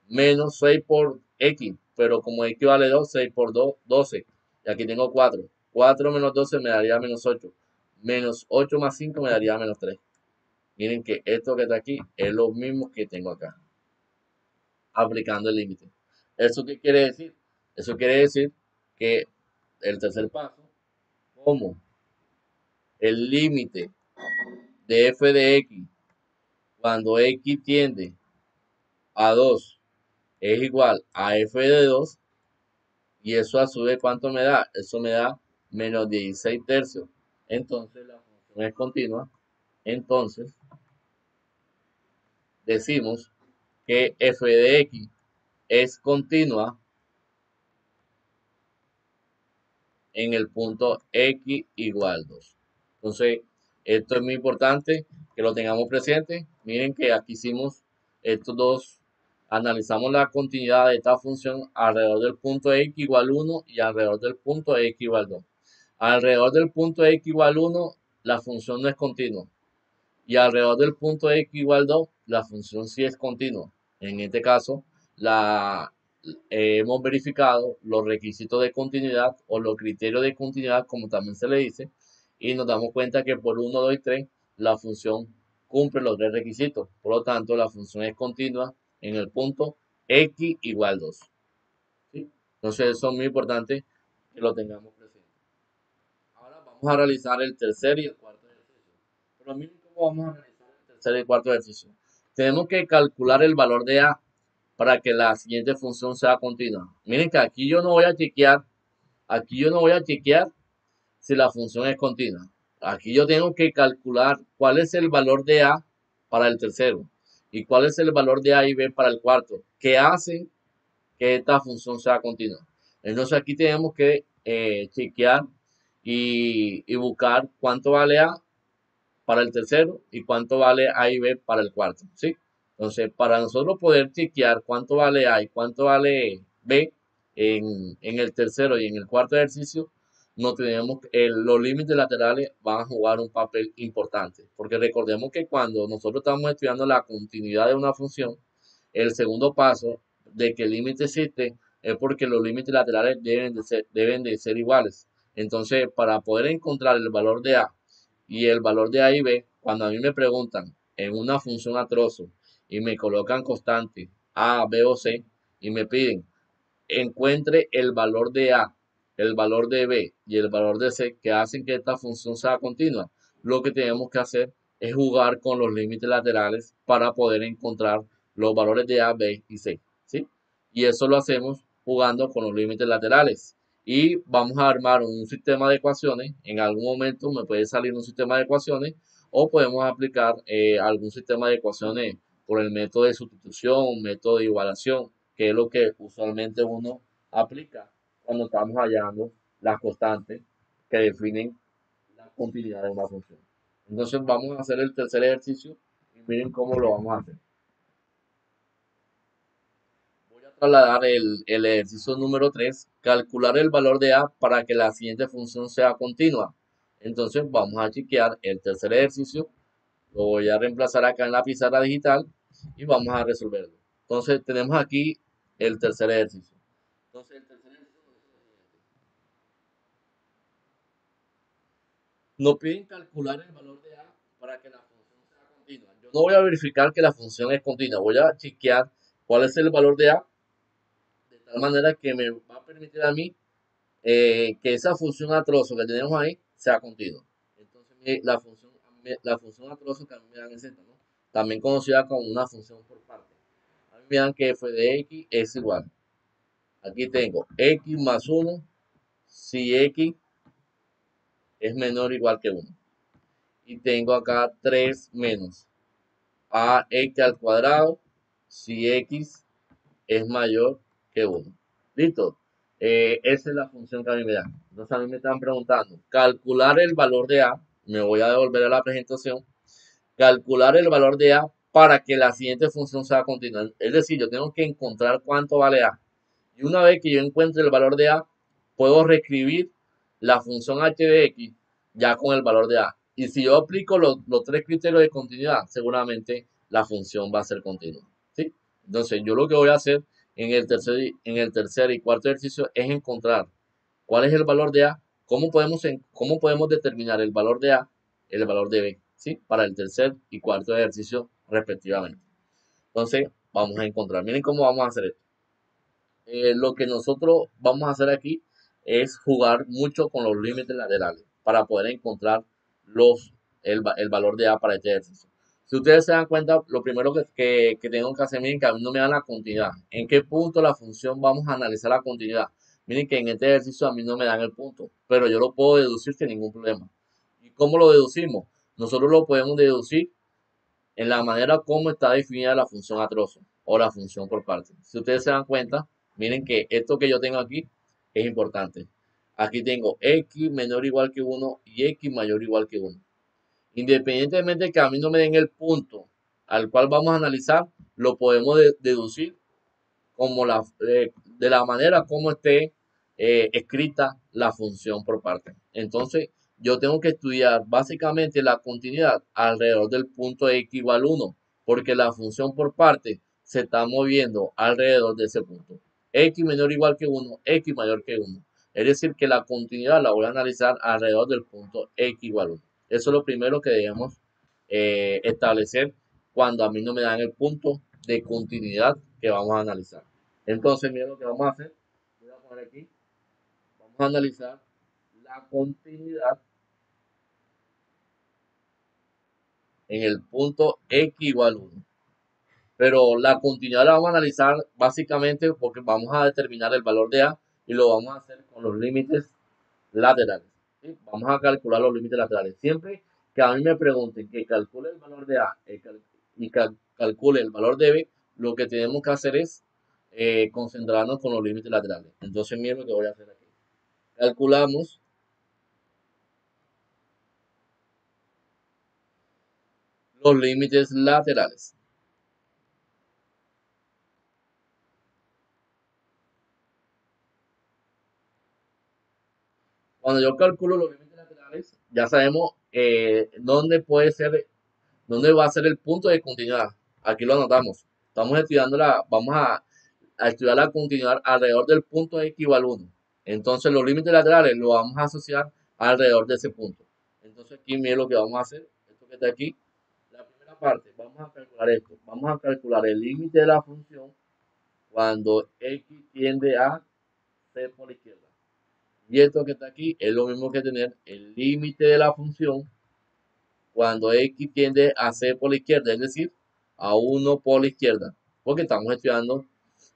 Menos 6 por x, pero como x vale 2, 6 por 2, 12. Y aquí tengo 4. 4 menos 12 me daría menos 8. Menos 8 más 5 me daría menos 3. Miren que esto que está aquí es lo mismo que tengo acá, aplicando el límite. ¿Eso qué quiere decir? Eso quiere decir que el tercer paso, como el límite de f de x cuando x tiende a 2 es igual a f de 2, y eso a su vez, ¿cuánto me da? Eso me da menos 16 tercios. Entonces la función es continua. Entonces decimos que f de x es continua en el punto x igual 2. Entonces, esto es muy importante que lo tengamos presente. Miren que aquí hicimos estos dos, analizamos la continuidad de esta función alrededor del punto x igual 1 y alrededor del punto x igual 2. Alrededor del punto x igual 1, la función no es continua. Y alrededor del punto x igual 2, la función sí es continua. En este caso, hemos verificado los requisitos de continuidad o los criterios de continuidad, como también se le dice, y nos damos cuenta que por 1, 2 y 3, la función cumple los tres requisitos. Por lo tanto, la función es continua en el punto x igual 2. ¿Sí? Entonces, eso es muy importante que lo tengamos presente. Ahora vamos a realizar el tercer y el cuarto ejercicio. Pero miren cómo vamos a realizar el tercer y el cuarto ejercicio. Tenemos que calcular el valor de a para que la siguiente función sea continua. Miren que aquí yo no voy a chequear si la función es continua. Aquí yo tengo que calcular cuál es el valor de a para el tercero y cuál es el valor de a y b para el cuarto, que hacen que esta función sea continua. Entonces aquí tenemos que chequear y buscar cuánto vale A para el tercero y cuánto vale A y B para el cuarto, ¿sí? Entonces, para nosotros poder chequear cuánto vale A y cuánto vale B en el tercero y en el cuarto ejercicio, no tenemos, los límites laterales van a jugar un papel importante, porque recordemos que cuando nosotros estamos estudiando la continuidad de una función, el segundo paso de que el límite existe es porque los límites laterales deben de ser iguales. Entonces, para poder encontrar el valor de A y el valor de A y B, cuando a mí me preguntan en una función a trozo y me colocan constante A, B o C y me piden encuentre el valor de A, el valor de B y el valor de C que hacen que esta función sea continua, lo que tenemos que hacer es jugar con los límites laterales para poder encontrar los valores de A, B y C, ¿sí? Y eso lo hacemos jugando con los límites laterales. Y vamos a armar un sistema de ecuaciones. En algún momento me puede salir un sistema de ecuaciones o podemos aplicar algún sistema de ecuaciones por el método de sustitución, método de igualación, que es lo que usualmente uno aplica cuando estamos hallando las constantes que definen la continuidad de una función. Entonces vamos a hacer el tercer ejercicio y miren cómo lo vamos a hacer. Voy a trasladar el ejercicio número 3, calcular el valor de A para que la siguiente función sea continua. Entonces vamos a chequear el tercer ejercicio, lo voy a reemplazar acá en la pizarra digital y vamos a resolverlo. Entonces tenemos aquí el tercer ejercicio. Entonces el tercer ejercicio nos piden calcular el valor de A para que la función sea continua. Yo no voy a verificar que la función es continua, voy a chequear cuál es el valor de A de tal manera que me va a permitir a mí que esa función a trozo que tenemos ahí sea continua. Entonces la función a trozo que a mí me dan es esta, ¿no? También conocida como una función por parte. A mí me dan que f de x es igual. Aquí tengo x más 1 si x es menor o igual que 1. Y tengo acá 3 menos ax al cuadrado si x es mayor que 1. ¿Listo? Esa es la función que a mí me dan. Entonces a mí me están preguntando, calcular el valor de A, me voy a devolver a la presentación, calcular el valor de A para que la siguiente función sea continua. Es decir, yo tengo que encontrar cuánto vale A. Y una vez que yo encuentre el valor de A, puedo reescribir la función h de x ya con el valor de A. Y si yo aplico los tres criterios de continuidad, seguramente la función va a ser continua, ¿sí? Entonces, yo lo que voy a hacer en el tercer y cuarto ejercicio es encontrar cuál es el valor de A, cómo podemos determinar el valor de A, el valor de B, ¿sí? Para el tercer y cuarto ejercicio respectivamente. Entonces, vamos a encontrar. Miren cómo vamos a hacer esto. Lo que nosotros vamos a hacer aquí es jugar mucho con los límites laterales para poder encontrar el valor de A para este ejercicio. Si ustedes se dan cuenta, lo primero que tengo que hacer, miren que a mí no me dan la continuidad. ¿En qué punto la función vamos a analizar la continuidad? Miren que en este ejercicio a mí no me dan el punto, pero yo lo puedo deducir sin ningún problema. ¿Y cómo lo deducimos? Nosotros lo podemos deducir en la manera como está definida la función a trozo o la función por parte. Si ustedes se dan cuenta, miren que esto que yo tengo aquí es importante. Aquí tengo x menor o igual que 1 y x mayor o igual que 1. Independientemente de que a mí no me den el punto al cual vamos a analizar, lo podemos deducir como de la manera como esté escrita la función por parte. Entonces, yo tengo que estudiar básicamente la continuidad alrededor del punto x igual 1, porque la función por parte se está moviendo alrededor de ese punto. X menor o igual que 1, x mayor que 1. Es decir, que la continuidad la voy a analizar alrededor del punto x igual 1. Eso es lo primero que debemos establecer cuando a mí no me dan el punto de continuidad que vamos a analizar. Entonces, miren lo que vamos a hacer. Voy a poner aquí. Vamos a analizar la continuidad en el punto x igual 1. Pero la continuidad la vamos a analizar básicamente porque vamos a determinar el valor de A y lo vamos a hacer con los límites laterales. ¿Sí? Vamos a calcular los límites laterales. Siempre que a mí me pregunten que calcule el valor de A y calcule el valor de B, lo que tenemos que hacer es concentrarnos con los límites laterales. Entonces, miren lo que voy a hacer aquí. calculamos los límites laterales. Cuando yo calculo los límites laterales, ya sabemos dónde va a ser el punto de continuidad. Aquí lo anotamos. Estamos estudiando vamos a estudiar la continuidad alrededor del punto X igual 1. Entonces los límites laterales lo vamos a asociar alrededor de ese punto. Entonces aquí miren lo que vamos a hacer. Esto que está aquí, la primera parte, vamos a calcular esto. Vamos a calcular el límite de la función cuando X tiende a C por la izquierda. Y esto que está aquí es lo mismo que tener el límite de la función cuando X tiende a C por la izquierda, es decir, a 1 por la izquierda. Porque estamos estudiando,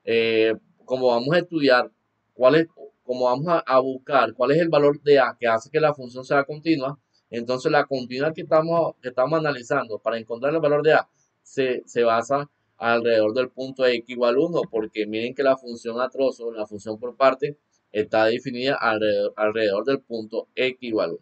eh, como vamos a estudiar cuál es, como vamos a buscar cuál es el valor de A que hace que la función sea continua, entonces la continuidad que estamos analizando para encontrar el valor de A se basa alrededor del punto X igual 1, porque miren que la función a trozo, la función por parte, está definida alrededor del punto X igual 1.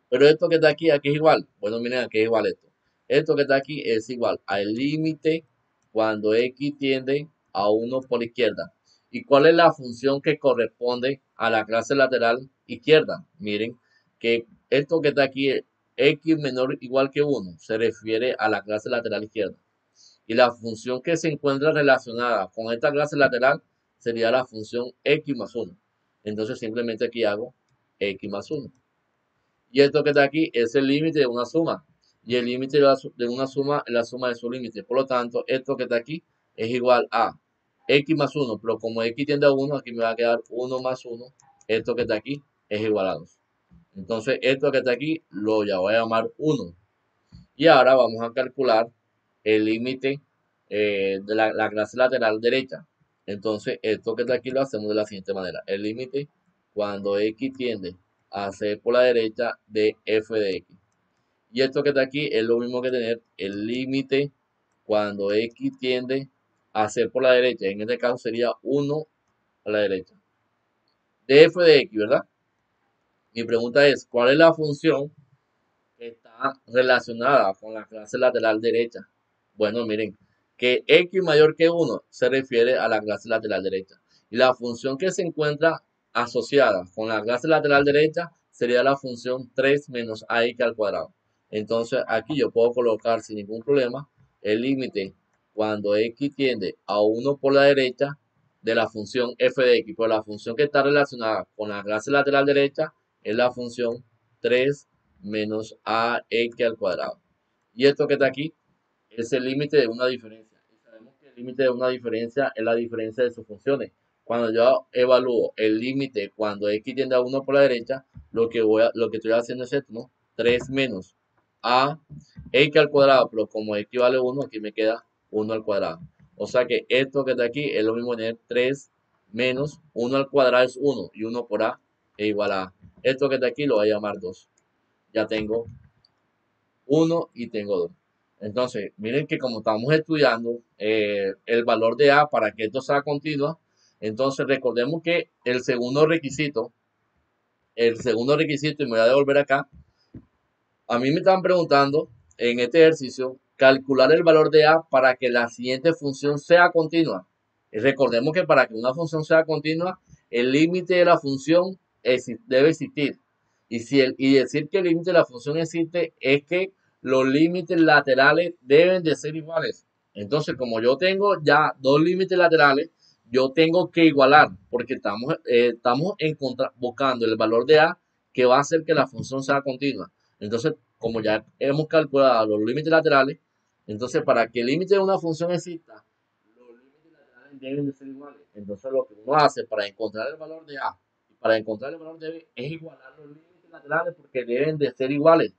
Pero esto que está aquí es igual. Bueno, miren, aquí es igual esto. Esto que está aquí es igual al límite cuando X tiende a 1 por la izquierda. ¿Y cuál es la función que corresponde a la clase lateral izquierda? Miren, que esto que está aquí es X menor o igual que 1. Se refiere a la clase lateral izquierda. Y la función que se encuentra relacionada con esta clase lateral sería la función X más 1. Entonces simplemente aquí hago X más 1. Y esto que está aquí es el límite de una suma. Y el límite de una suma es la suma de su límite. Por lo tanto, esto que está aquí es igual a X más 1. Pero como X tiende a 1, aquí me va a quedar 1 más 1. Esto que está aquí es igual a 2. Entonces, esto que está aquí lo ya voy a llamar 1. Y ahora vamos a calcular el límite de la clase lateral derecha. Entonces, esto que está aquí lo hacemos de la siguiente manera. El límite cuando X tiende a C por la derecha de f de X. Y esto que está aquí es lo mismo que tener el límite cuando X tiende a C por la derecha. En este caso sería 1 a la derecha. De f de X, ¿verdad? Mi pregunta es, ¿cuál es la función que está relacionada con la clase lateral derecha? Bueno, miren, que X mayor que 1 se refiere a la clase lateral derecha. Y la función que se encuentra asociada con la clase lateral derecha sería la función 3 menos AX al cuadrado. Entonces aquí yo puedo colocar sin ningún problema el límite cuando X tiende a 1 por la derecha de la función f de X. Pero la función que está relacionada con la clase lateral derecha es la función 3 menos AX al cuadrado. Y esto que está aquí es el límite de una diferencia. Y sabemos que el límite de una diferencia es la diferencia de sus funciones. Cuando yo evalúo el límite cuando X tiende a 1 por la derecha, lo que estoy haciendo es esto, ¿no? 3 menos a X al cuadrado, pero como X vale 1, aquí me queda 1 al cuadrado. O sea que esto que está aquí es lo mismo que tener 3 menos 1 al cuadrado es 1 y 1 por A es igual a A. Esto que está aquí lo voy a llamar 2. Ya tengo 1 y tengo 2. Entonces, miren que como estamos estudiando el valor de A para que esto sea continua, entonces recordemos que el segundo requisito, y me voy a devolver acá, a mí me están preguntando en este ejercicio calcular el valor de A para que la siguiente función sea continua. Y recordemos que para que una función sea continua, el límite de la función debe existir. Y decir que el límite de la función existe es que los límites laterales deben de ser iguales. Entonces, como yo tengo ya dos límites laterales, yo tengo que igualar, porque estamos buscando el valor de A que va a hacer que la función sea continua. Entonces, como ya hemos calculado los límites laterales, entonces para que el límite de una función exista, los límites laterales deben de ser iguales. Entonces, lo que uno hace para encontrar el valor de A y para encontrar el valor de B es igualar los límites laterales porque deben de ser iguales,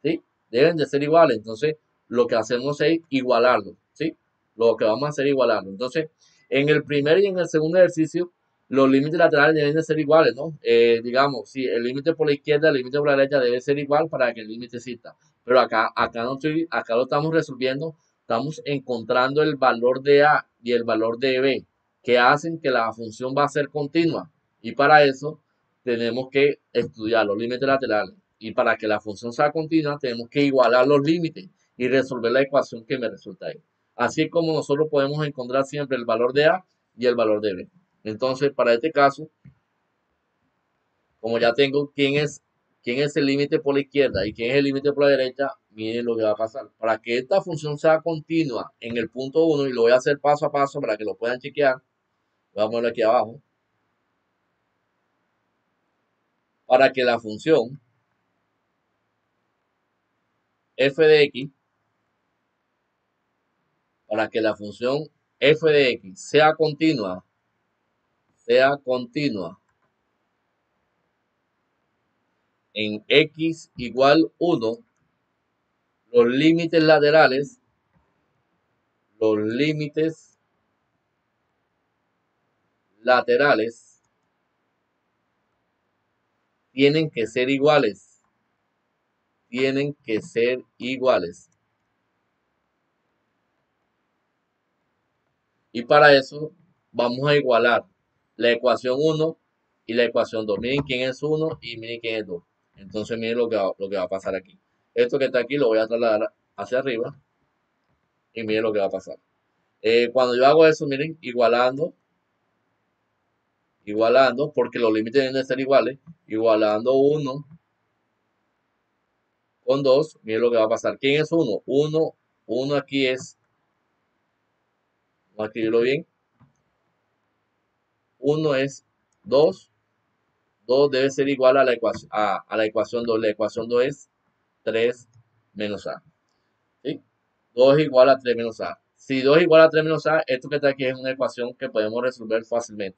¿sí? Deben de ser iguales. Entonces, lo que hacemos es igualarlo, ¿sí? Lo que vamos a hacer es igualarlo. Entonces, en el primer y en el segundo ejercicio, los límites laterales deben de ser iguales, ¿no? Digamos, si el límite por la izquierda, el límite por la derecha debe ser igual para que el límite exista. Pero acá lo estamos resolviendo, estamos encontrando el valor de A y el valor de B, que hacen que la función va a ser continua. Y para eso tenemos que estudiar los límites laterales. Y para que la función sea continua, tenemos que igualar los límites y resolver la ecuación que me resulta ahí. Así es como nosotros podemos encontrar siempre el valor de A y el valor de B. Entonces, para este caso, como ya tengo quién es el límite por la izquierda y quién es el límite por la derecha, miren lo que va a pasar. Para que esta función sea continua en el punto 1, y lo voy a hacer paso a paso para que lo puedan chequear, voy a ponerlo aquí abajo, para que la función f de x, para que la función f de x sea continua en x igual 1, los límites laterales, los límites laterales tienen que ser iguales, tienen que ser iguales. Y para eso vamos a igualar la ecuación 1 y la ecuación 2. Miren quién es 1 y miren quién es 2. Entonces miren lo que va a pasar aquí. Esto que está aquí lo voy a trasladar hacia arriba y miren lo que va a pasar. Cuando yo hago eso, miren, igualando, porque los límites deben de ser iguales, igualando 1 con 2, miren lo que va a pasar. ¿Quién es 1? 1 aquí es, vamos a escribirlo bien, 1 es 2, 2 debe ser igual a la ecuación 2. La ecuación 2 es 3 menos A. ¿Sí? 2 es igual a 3 menos A. Si 2 es igual a 3 menos A, esto que está aquí es una ecuación que podemos resolver fácilmente.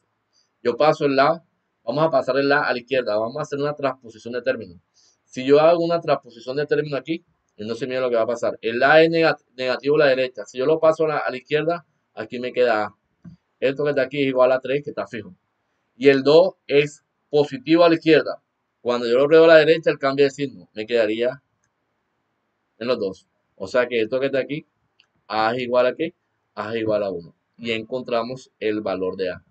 Yo paso el la, vamos a pasar el la a la izquierda, vamos a hacer una transposición de términos. Si yo hago una transposición de términos aquí, entonces mira lo que va a pasar. El la es negativo a la derecha. Si yo lo paso a la izquierda, aquí me queda A. Esto que está aquí es igual a 3, que está fijo. Y el 2 es positivo a la izquierda. Cuando yo lo pruebo a la derecha, el cambio de signo me quedaría en los dos. O sea que esto que está aquí, A es igual a qué? A es igual a 1. Y encontramos el valor de A.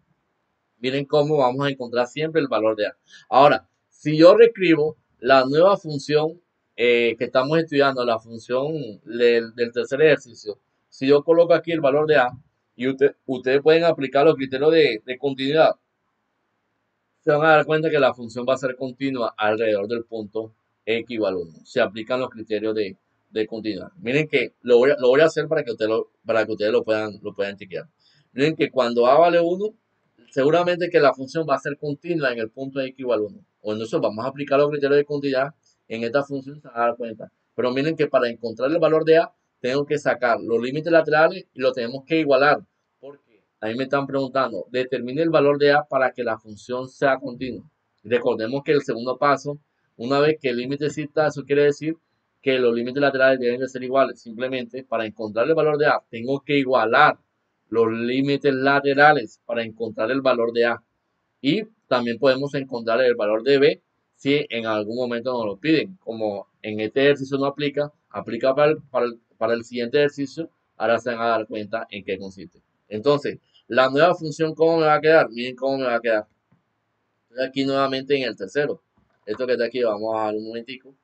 Miren cómo vamos a encontrar siempre el valor de A. Ahora, si yo reescribo la nueva función que estamos estudiando, la función del tercer ejercicio, si yo coloco aquí el valor de A y ustedes pueden aplicar los criterios de continuidad, se van a dar cuenta que la función va a ser continua alrededor del punto x igual a 1. Se aplican los criterios de continuidad. Miren que lo voy a hacer para que ustedes lo puedan chequear. Miren que cuando a vale 1, seguramente que la función va a ser continua en el punto x igual a 1. O entonces vamos a aplicar los criterios de continuidad en esta función, se van a dar cuenta. Pero miren que para encontrar el valor de a, tengo que sacar los límites laterales y lo tenemos que igualar. Porque ahí me están preguntando, determine el valor de A para que la función sea continua. Recordemos que el segundo paso, una vez que el límite exista, eso quiere decir que los límites laterales deben de ser iguales. Simplemente para encontrar el valor de A, tengo que igualar los límites laterales para encontrar el valor de A. Y también podemos encontrar el valor de B si en algún momento nos lo piden. Como en este ejercicio no aplica, aplica para el siguiente ejercicio. Ahora se van a dar cuenta en qué consiste. Entonces, la nueva función, ¿cómo me va a quedar? Miren cómo me va a quedar. Estoy aquí nuevamente en el tercero. Esto que está aquí, vamos a dar un momentico.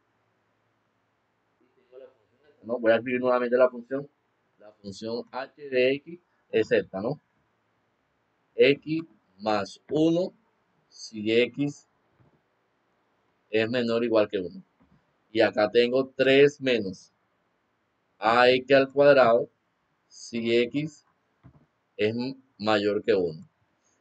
¿No? Voy a escribir nuevamente la función. La función h de x es esta, ¿no? X más 1 si x es menor o igual que 1. Y acá tengo 3 menos ax al cuadrado si x es mayor que 1.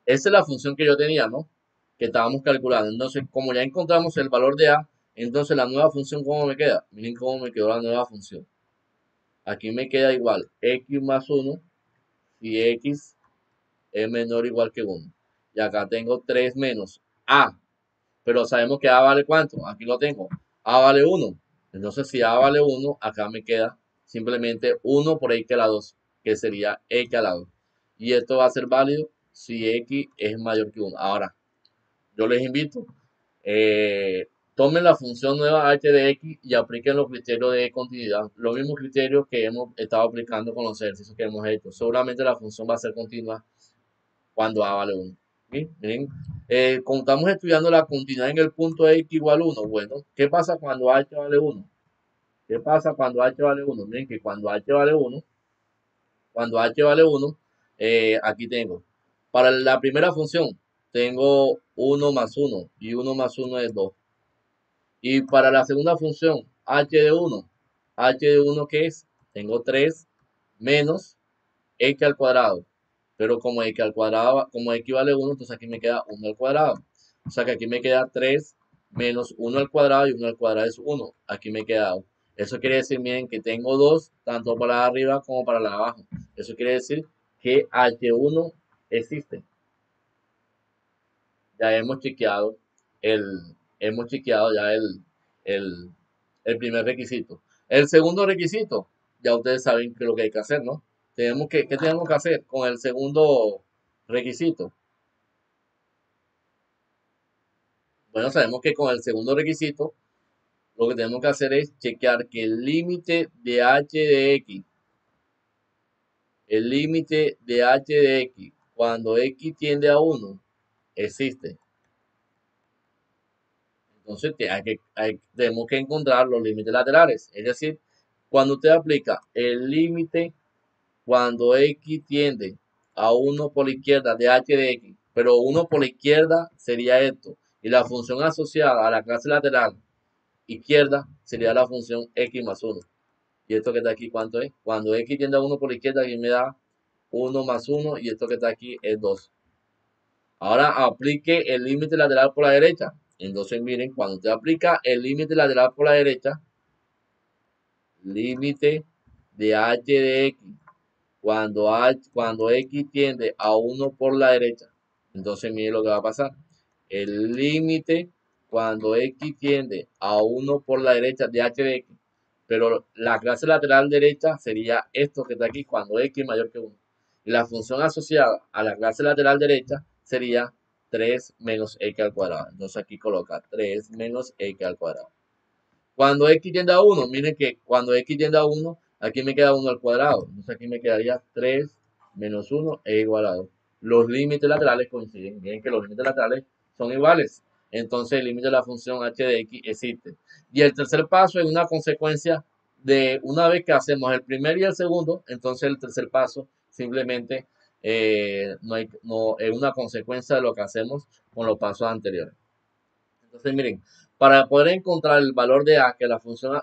Esa es la función que yo tenía, ¿no? Que estábamos calculando. Entonces, como ya encontramos el valor de a, entonces la nueva función, ¿cómo me queda? Miren cómo me quedó la nueva función. Aquí me queda igual x más 1 si x es menor o igual que 1. Y acá tengo 3 menos a. Pero sabemos que a vale ¿cuánto? Aquí lo tengo. A vale 1. Entonces, si a vale 1, acá me queda simplemente 1 por x a la 2, que sería x a la 2. Y esto va a ser válido si x es mayor que 1. Ahora, yo les invito, tomen la función nueva h de x y apliquen los criterios de continuidad. Los mismos criterios que hemos estado aplicando con los ejercicios que hemos hecho. Seguramente la función va a ser continua cuando a vale 1. ¿Sí? Miren, como estamos estudiando la continuidad en el punto x igual 1, bueno, ¿qué pasa cuando h vale 1? ¿Qué pasa cuando h vale 1? Miren que cuando h vale 1, aquí tengo, para la primera función, tengo 1 más 1 y 1 más 1 es 2. Y para la segunda función, h de 1 ¿qué es? Tengo 3 menos x al cuadrado. Pero como x al cuadrado, como x vale 1, entonces aquí me queda 1 al cuadrado. O sea que aquí me queda 3 menos 1 al cuadrado y 1 al cuadrado es 1. Aquí me queda 2. Eso quiere decir, miren, que tengo 2 tanto para la arriba como para la de abajo. Eso quiere decir que H1 existe. Ya el, hemos chequeado ya el, el primer requisito. El segundo requisito, ya ustedes saben qué es lo que hay que hacer, ¿no? ¿Qué tenemos que hacer con el segundo requisito? Bueno, sabemos que con el segundo requisito, lo que tenemos que hacer es chequear que el límite de h de x, cuando x tiende a 1, existe. Entonces tenemos que encontrar los límites laterales. Es decir, cuando usted aplica el límite cuando x tiende a 1 por la izquierda de h de x, pero 1 por la izquierda sería esto, y la función asociada a la clase lateral izquierda sería la función x más 1. Y esto que está aquí, ¿cuánto es? Cuando x tiende a 1 por la izquierda, aquí me da 1 más 1, y esto que está aquí es 2. Ahora aplique el límite lateral por la derecha. Entonces, miren, cuando usted aplica el límite lateral por la derecha, límite de h de x, cuando x tiende a 1 por la derecha, entonces miren lo que va a pasar. El límite cuando x tiende a 1 por la derecha de h de x, pero la clase lateral derecha sería esto que está aquí cuando x es mayor que 1. Y la función asociada a la clase lateral derecha sería 3 menos x al cuadrado. Entonces aquí coloca 3 menos x al cuadrado. Cuando x tiende a 1, miren que cuando x tiende a 1, aquí me queda 1 al cuadrado. Entonces aquí me quedaría 3 menos 1 es igual a 2. Los límites laterales coinciden. Miren que los límites laterales son iguales. Entonces el límite de la función h de x existe. Y el tercer paso es una consecuencia de una vez que hacemos el primer y el segundo, entonces el tercer paso simplemente no, es una consecuencia de lo que hacemos con los pasos anteriores. Entonces, miren, para poder encontrar el valor de A, que la función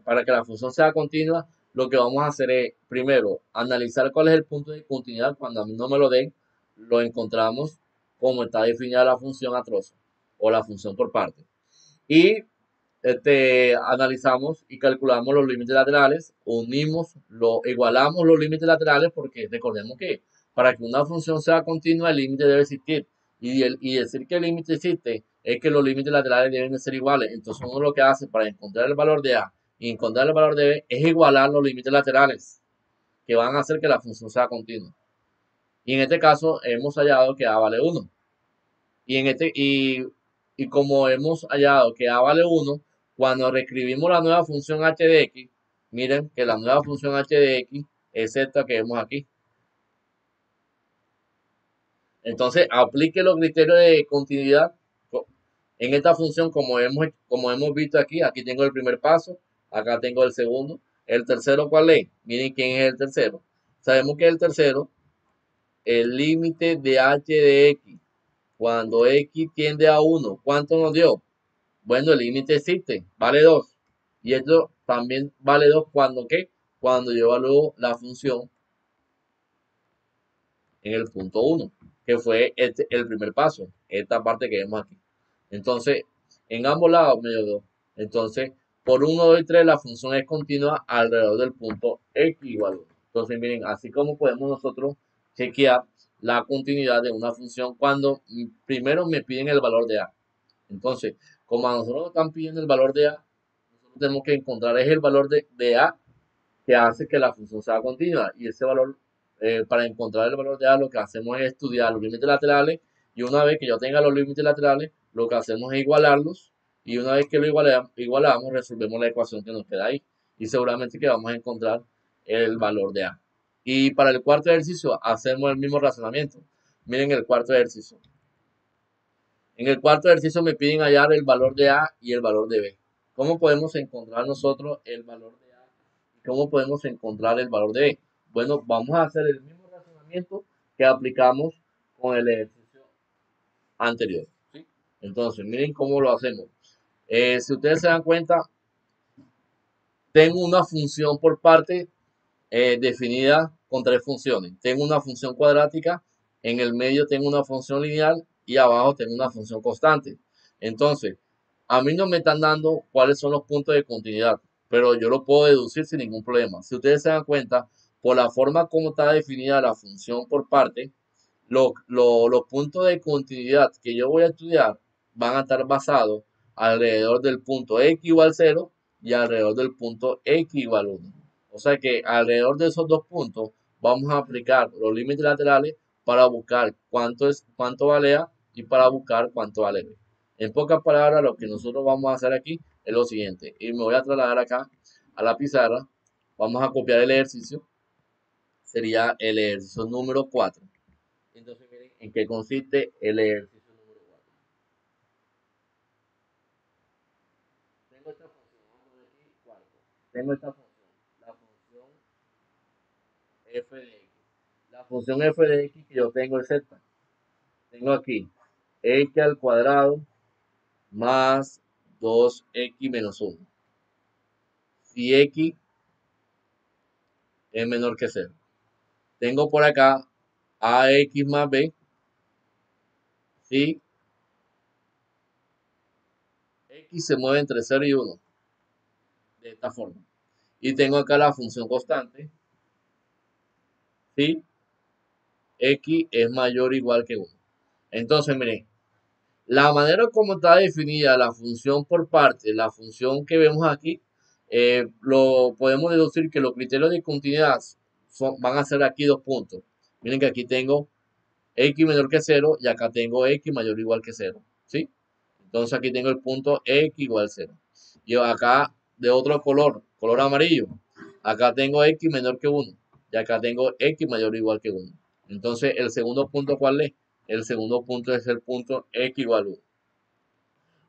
para que la función sea continua, lo que vamos a hacer es, primero, analizar cuál es el punto de continuidad. Cuando a mí no me lo den, lo encontramos como está definida la función a trozo o la función por parte. Y analizamos y calculamos los límites laterales, igualamos los límites laterales porque recordemos que para que una función sea continua el límite debe existir y decir que el límite existe es que los límites laterales deben de ser iguales. Entonces uno lo que hace para encontrar el valor de A y encontrar el valor de B es igualar los límites laterales que van a hacer que la función sea continua. Y en este caso hemos hallado que A vale 1. Y como hemos hallado que A vale 1, cuando reescribimos la nueva función h de x, miren que la nueva función h de x es esta que vemos aquí. Entonces, aplique los criterios de continuidad en esta función como hemos visto aquí. Aquí tengo el primer paso, acá tengo el segundo. ¿El tercero cuál es? Miren quién es el tercero. Sabemos que el tercero, el límite de h de x, cuando x tiende a 1, ¿cuánto nos dio? Bueno, el límite existe, vale 2. Y esto también vale 2 cuando ¿qué? Cuando yo evalúo la función en el punto 1, que fue el primer paso, esta parte que vemos aquí. Entonces, en ambos lados me dio 2. Entonces, por 1, 2 y 3 la función es continua alrededor del punto x igual 1. Entonces, miren, así como podemos nosotros chequear la continuidad de una función cuando primero me piden el valor de a. Entonces, como a nosotros nos están pidiendo el valor de A, nosotros tenemos que encontrar es el valor de A que hace que la función sea continua. Y ese valor, para encontrar el valor de A, lo que hacemos es estudiar los límites laterales. Y una vez que yo tenga los límites laterales, lo que hacemos es igualarlos. Y una vez que lo igualamos, resolvemos la ecuación que nos queda ahí. Y seguramente que vamos a encontrar el valor de A. Y para el cuarto ejercicio hacemos el mismo razonamiento. Miren el cuarto ejercicio. En el cuarto ejercicio me piden hallar el valor de A y el valor de B. ¿Cómo podemos encontrar nosotros el valor de A y cómo podemos encontrar el valor de B? Bueno, vamos a hacer el mismo razonamiento que aplicamos con el ejercicio anterior, ¿sí? Entonces, miren cómo lo hacemos. Si ustedes se dan cuenta, tengo una función por parte definida con tres funciones. Tengo una función cuadrática, en el medio tengo una función lineal y abajo tengo una función constante. Entonces, a mí no me están dando cuáles son los puntos de continuidad, pero yo lo puedo deducir sin ningún problema. Si ustedes se dan cuenta, por la forma como está definida la función por parte, los puntos de continuidad que yo voy a estudiar van a estar basados alrededor del punto x igual 0 y alrededor del punto x igual 1. O sea que alrededor de esos dos puntos vamos a aplicar los límites laterales para buscar cuánto vale A y para buscar cuánto vale B. En pocas palabras, lo que nosotros vamos a hacer aquí es lo siguiente. Y me voy a trasladar acá a la pizarra. Vamos a copiar el ejercicio. Sería el ejercicio número 4. Entonces, miren en qué consiste el ejercicio número 4. Tengo esta función, vamos a poner aquí cuarto. Tengo esta función, la función f de x. La función f de x que yo tengo es esta. Tengo aquí x al cuadrado más 2x menos 1. Si x es menor que 0. Tengo por acá ax más b si x se mueve entre 0 y 1. De esta forma. Y tengo acá la función constante si x es mayor o igual que 1. Entonces, miren, la manera como está definida la función por parte, la función que vemos aquí, lo podemos deducir que los criterios de continuidad van a ser aquí dos puntos. Miren que aquí tengo x menor que 0 y acá tengo x mayor o igual que 0. ¿Sí? Entonces aquí tengo el punto x igual 0. Y acá de otro color amarillo, acá tengo x menor que 1 y acá tengo x mayor o igual que 1. Entonces el segundo punto, ¿cuál es? El segundo punto es el punto x igual 1.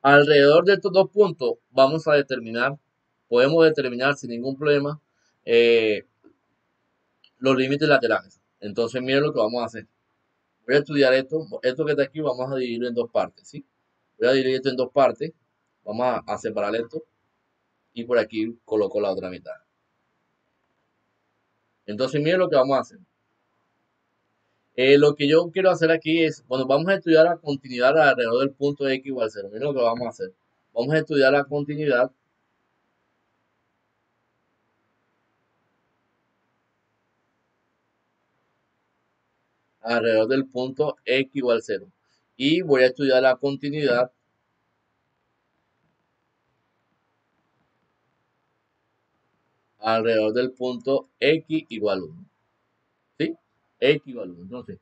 Alrededor de estos dos puntos vamos a determinar, podemos determinar sin ningún problema eh, los límites laterales. Entonces miren lo que vamos a hacer. Voy a estudiar esto que está aquí vamos a dividirlo en dos partes, ¿sí? Voy a dividir esto en dos partes, vamos a separar esto y por aquí coloco la otra mitad. Entonces miren lo que vamos a hacer. Lo que yo quiero hacer aquí es, bueno, vamos a estudiar la continuidad alrededor del punto x igual 0. Miren lo que vamos a hacer. Vamos a estudiar la continuidad alrededor del punto x igual 0. Y voy a estudiar la continuidad alrededor del punto x igual 1. ¿Sí? X igual 1. Entonces,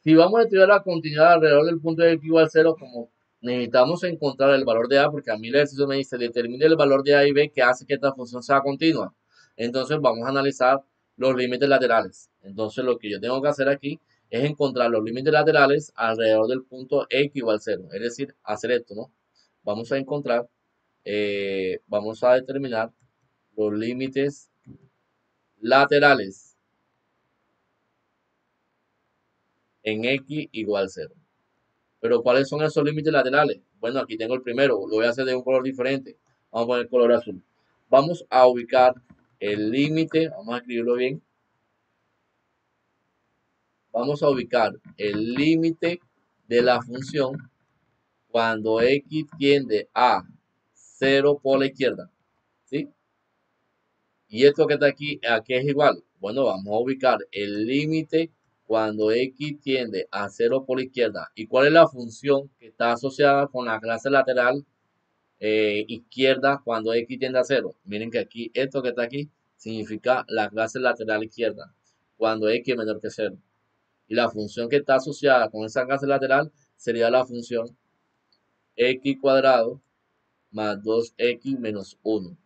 si vamos a estudiar la continuidad alrededor del punto x igual 0, como necesitamos encontrar el valor de a, porque a mí el ejercicio me dice determine el valor de a y b que hace que esta función sea continua. Entonces vamos a analizar los límites laterales. Entonces lo que yo tengo que hacer aquí es encontrar los límites laterales alrededor del punto x igual 0. Es decir, hacer esto, ¿no? Vamos a encontrar, vamos a determinar los límites laterales en x igual 0. Pero ¿cuáles son esos límites laterales? Bueno, aquí tengo el primero, lo voy a hacer de un color diferente. Vamos a poner color azul. Vamos a ubicar el límite, vamos a escribirlo bien. Vamos a ubicar el límite de la función cuando x tiende a 0 por la izquierda. ¿Sí? Y esto que está aquí, ¿a qué es igual? Bueno, vamos a ubicar el límite cuando x tiende a 0 por la izquierda. ¿Y cuál es la función que está asociada con la clase lateral izquierda cuando x tiende a 0? Miren que aquí, esto que está aquí, significa la clase lateral izquierda cuando x es menor que 0. Y la función que está asociada con esa clase lateral sería la función x cuadrado más 2x menos 1.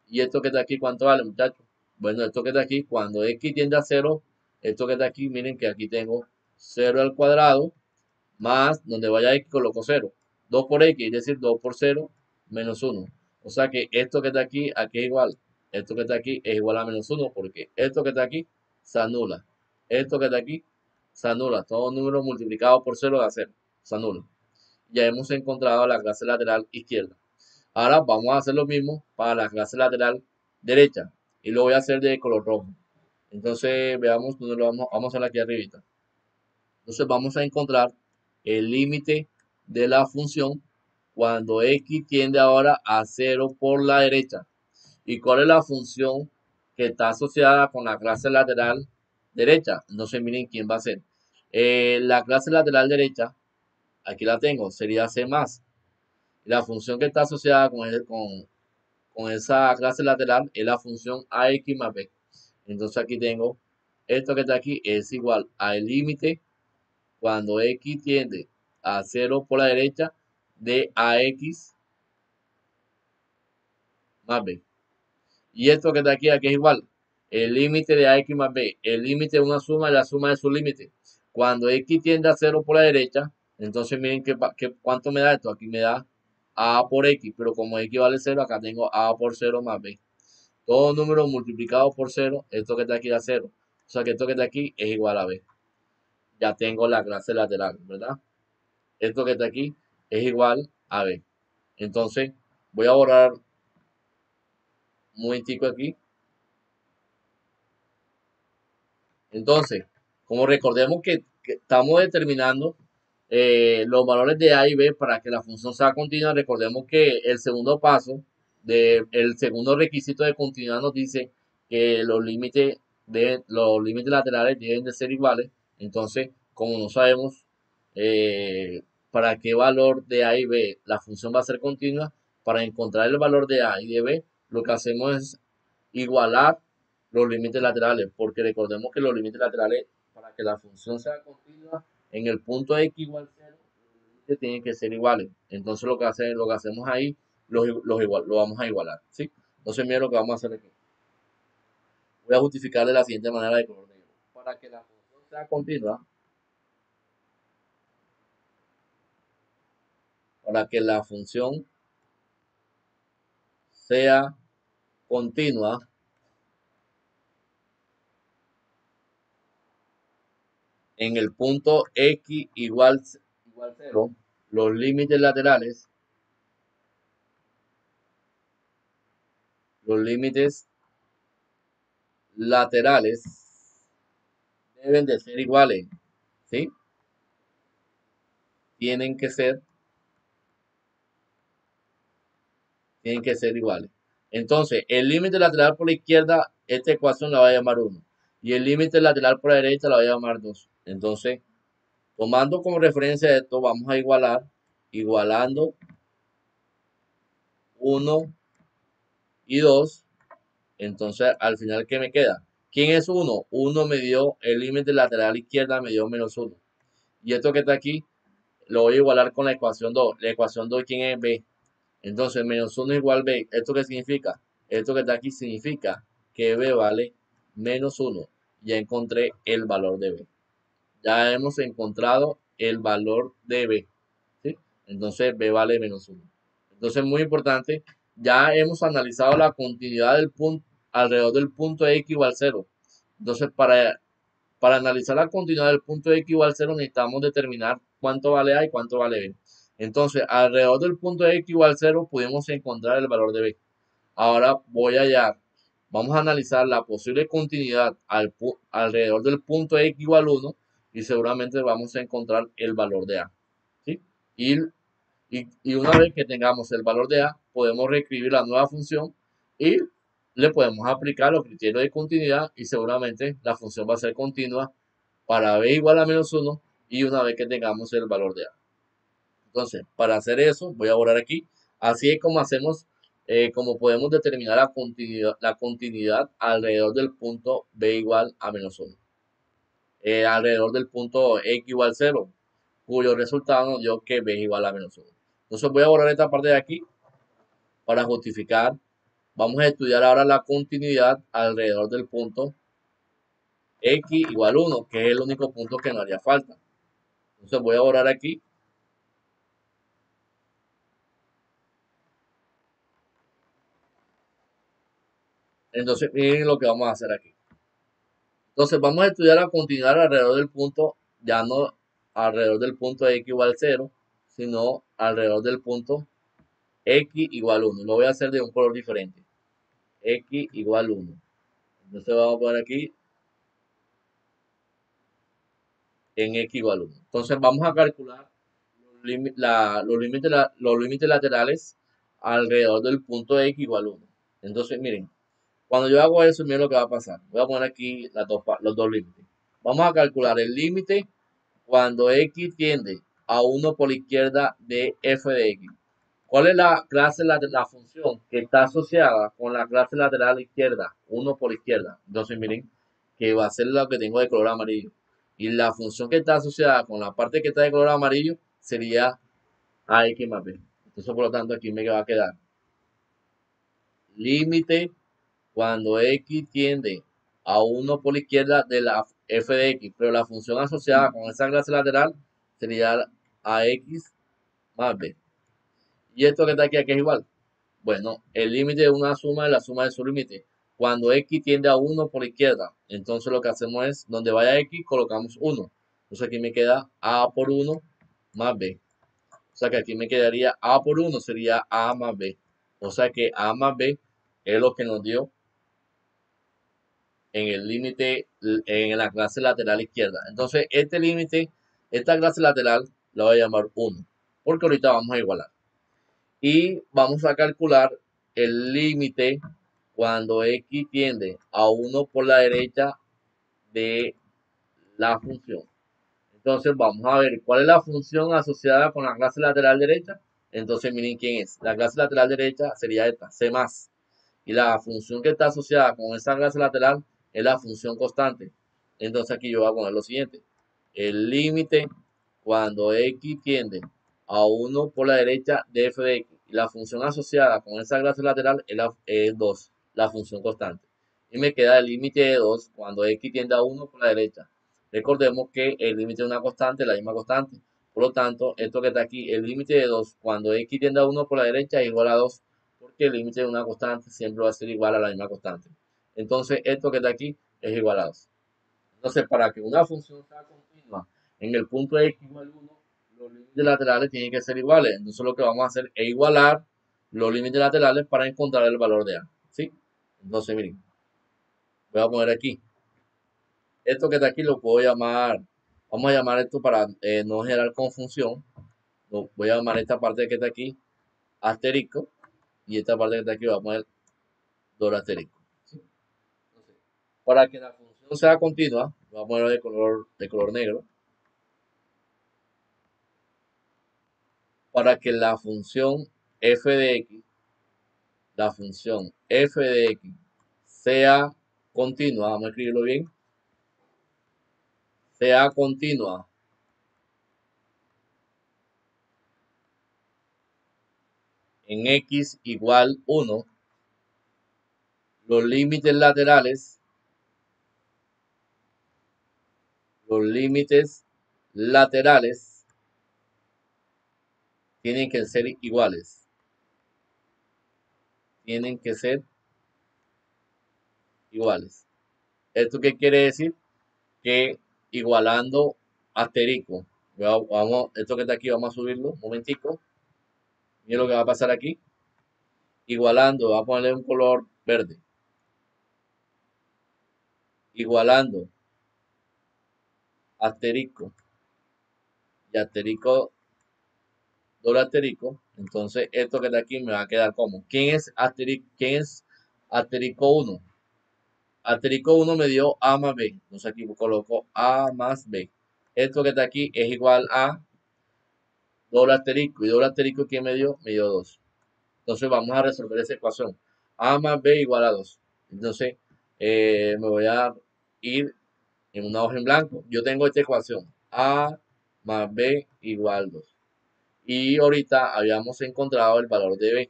¿Y esto que está aquí cuánto vale, muchachos? Bueno, esto que está aquí, cuando x tiende a 0, esto que está aquí, miren que aquí tengo 0 al cuadrado, más donde vaya x coloco 0. 2 por x, es decir, 2 por 0 menos 1. O sea que esto que está aquí es igual. Esto que está aquí es igual a menos 1 porque esto que está aquí se anula. Esto que está aquí se anula. Todo número multiplicado por 0 da 0. Se anula. Ya hemos encontrado la clase lateral izquierda. Ahora vamos a hacer lo mismo para la clase lateral derecha. Y lo voy a hacer de color rojo. Entonces veamos dónde lo vamos a hacer aquí arribita. Entonces vamos a encontrar el límite de la función cuando x tiende ahora a 0 por la derecha. ¿Y cuál es la función que está asociada con la clase lateral derecha? No sé, miren quién va a ser. La clase lateral derecha, aquí la tengo, sería c más. La función que está asociada con esa clase lateral es la función ax más b. Entonces aquí tengo esto que está aquí es igual al límite cuando x tiende a 0 por la derecha de ax más b. Y esto que está aquí es igual. El límite de ax más b. El límite de una suma y la suma de su límite. Cuando x tiende a 0 por la derecha, entonces miren cuánto me da esto. Aquí me da a por x, pero como x vale 0, acá tengo a por 0 más b. Todo número multiplicado por 0, esto que está aquí da 0. O sea que esto que está aquí es igual a b. Ya tengo la clase lateral, ¿verdad? Esto que está aquí es igual a b. Entonces, voy a borrar un momentico aquí. Entonces, como recordemos que estamos determinando los valores de A y B para que la función sea continua, recordemos que el segundo paso, el segundo requisito de continuidad nos dice que los límites laterales deben de ser iguales. Entonces, como no sabemos para qué valor de A y B la función va a ser continua, para encontrar el valor de A y de B, lo que hacemos es igualar los límites laterales, porque recordemos que los límites laterales, para que la función sea continua, en el punto x igual 0, los límites tienen que ser iguales. Entonces lo que hacemos ahí, lo vamos a igualar, ¿sí? Entonces mira lo que vamos a hacer aquí. Voy a justificar de la siguiente manera de color negro. Para que la función sea continua, para que la función sea continua, en el punto x igual 0, los límites laterales, los límites laterales deben de ser iguales, ¿sí? Tienen que ser, tienen que ser iguales. Entonces, el límite lateral por la izquierda, esta ecuación la voy a llamar 1. Y el límite lateral por la derecha la voy a llamar 2. Entonces, tomando como referencia esto, vamos a igualando 1 y 2. Entonces, al final, ¿qué me queda? ¿Quién es 1? 1 me dio el límite lateral izquierda, me dio menos 1. Y esto que está aquí, lo voy a igualar con la ecuación 2. La ecuación 2, ¿quién es? B. Entonces, menos 1 igual B. ¿Esto qué significa? Esto que está aquí significa que B vale menos 1. Ya encontré el valor de B. Ya hemos encontrado el valor de B. ¿Sí? Entonces, B vale menos 1. Entonces, muy importante, ya hemos analizado la continuidad del punto alrededor del punto X igual 0. Entonces, para analizar la continuidad del punto X igual 0 necesitamos determinar cuánto vale A y cuánto vale B. Entonces, alrededor del punto X igual 0 pudimos encontrar el valor de B. Ahora vamos a analizar la posible continuidad alrededor del punto X igual 1 y seguramente vamos a encontrar el valor de A. ¿Sí? Y una vez que tengamos el valor de A, podemos reescribir la nueva función y le podemos aplicar los criterios de continuidad y seguramente la función va a ser continua para b igual a menos 1 y una vez que tengamos el valor de A. Entonces, para hacer eso, voy a borrar aquí. Así es como hacemos, como podemos determinar la continuidad alrededor del punto b igual a menos 1. Alrededor del punto x igual 0, cuyo resultado nos dio que b es igual a menos 1. Entonces voy a borrar esta parte de aquí para justificar. Vamos a estudiar ahora la continuidad alrededor del punto x igual 1, que es el único punto que no haría falta. Entonces voy a borrar aquí. Entonces miren lo que vamos a hacer aquí. Entonces vamos a estudiar a continuar alrededor del punto, ya no alrededor del punto x igual 0, sino alrededor del punto x igual 1. Lo voy a hacer de un color diferente. X igual 1. Entonces vamos a poner aquí en x igual 1. Entonces vamos a calcular los límites laterales alrededor del punto x igual 1. Entonces miren, cuando yo hago eso, miren lo que va a pasar. Voy a poner aquí los dos límites. Vamos a calcular el límite cuando x tiende a 1 por la izquierda de f de x. ¿Cuál es la función que está asociada con la clase lateral izquierda? 1 por izquierda. Entonces miren que va a ser lo que tengo de color amarillo. Y la función que está asociada con la parte que está de color amarillo sería ax más b. Entonces por lo tanto aquí me va a quedar límite cuando x tiende a 1 por la izquierda de la f de x. Pero la función asociada con esa clase lateral sería ax más b. Y esto que está aquí, aquí es igual. Bueno, el límite de una suma es la suma de su límite. Cuando x tiende a 1 por la izquierda, entonces lo que hacemos es, donde vaya x, colocamos 1. Entonces aquí me queda a por 1 más b. O sea que aquí me quedaría a por 1 sería a más b. O sea que a más b es lo que nos dio en el límite, en la clase lateral izquierda. Entonces este límite, esta clase lateral, la voy a llamar 1. Porque ahorita vamos a igualar. Y vamos a calcular el límite cuando x tiende a 1 por la derecha de la función. Entonces vamos a ver cuál es la función asociada con la clase lateral derecha. Entonces miren quién es. La clase lateral derecha sería esta, c más. Y la función que está asociada con esa clase lateral es la función constante. Entonces aquí yo voy a poner lo siguiente. El límite cuando x tiende a 1 por la derecha de f de x. Y la función asociada con esa clase lateral es 2, la función constante. Y me queda el límite de 2 cuando x tiende a 1 por la derecha. Recordemos que el límite de una constante es la misma constante. Por lo tanto, esto que está aquí, el límite de 2 cuando x tiende a 1 por la derecha es igual a 2, porque el límite de una constante siempre va a ser igual a la misma constante. Entonces, esto que está aquí es igual a 2. Entonces, para que una función sea continua en el punto x igual 1, los límites laterales tienen que ser iguales. Entonces, lo que vamos a hacer es igualar los límites laterales para encontrar el valor de a. ¿Sí? Entonces, miren, voy a poner aquí. Esto que está aquí lo puedo llamar, vamos a llamar esto para no generar confusión. Voy a llamar esta parte que está aquí asterisco y esta parte que está aquí voy a poner doble asterisco. ¿Sí? Entonces, para que la función sea continua, voy a ponerlo de color negro. Para que la función f de x, la función f de x sea continua, vamos a escribirlo bien, sea continua en x igual 1, los límites laterales, los límites laterales tienen que ser iguales. Tienen que ser iguales. ¿Esto qué quiere decir? Que igualando asterisco, vamos, esto que está aquí vamos a subirlo un momentico. Miren lo que va a pasar aquí. Igualando, va a ponerle un color verde. Igualando asterisco y asterisco, doble asterisco. Entonces, esto que está aquí me va a quedar como. ¿Quién es asterisco 1? Asterisco 1 me dio A más B. Entonces aquí coloco A más B. Esto que está aquí es igual a doble asterisco. Y doble asterisco, ¿quién me dio? Me dio 2. Entonces vamos a resolver esa ecuación. A más B igual a 2. Entonces me voy a ir en una hoja en blanco. Yo tengo esta ecuación. A más B igual 2. Y ahorita habíamos encontrado el valor de B.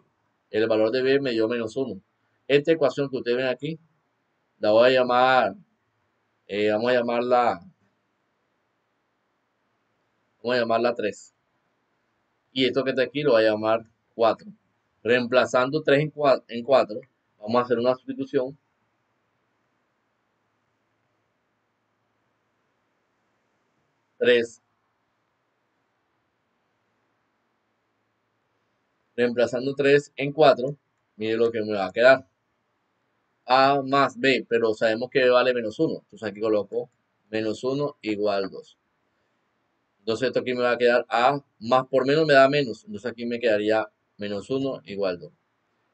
El valor de B me dio -1. Esta ecuación que ustedes ven aquí, la voy a llamar Vamos a llamarla 3. Y esto que está aquí lo voy a llamar 4. Reemplazando 3 en 4, vamos a hacer una sustitución. 3 reemplazando 3 en 4, mire lo que me va a quedar. A más B, pero sabemos que B vale menos 1. Entonces aquí coloco menos 1 igual 2. Entonces esto aquí me va a quedar A más por menos me da menos. Entonces aquí me quedaría menos 1 igual 2.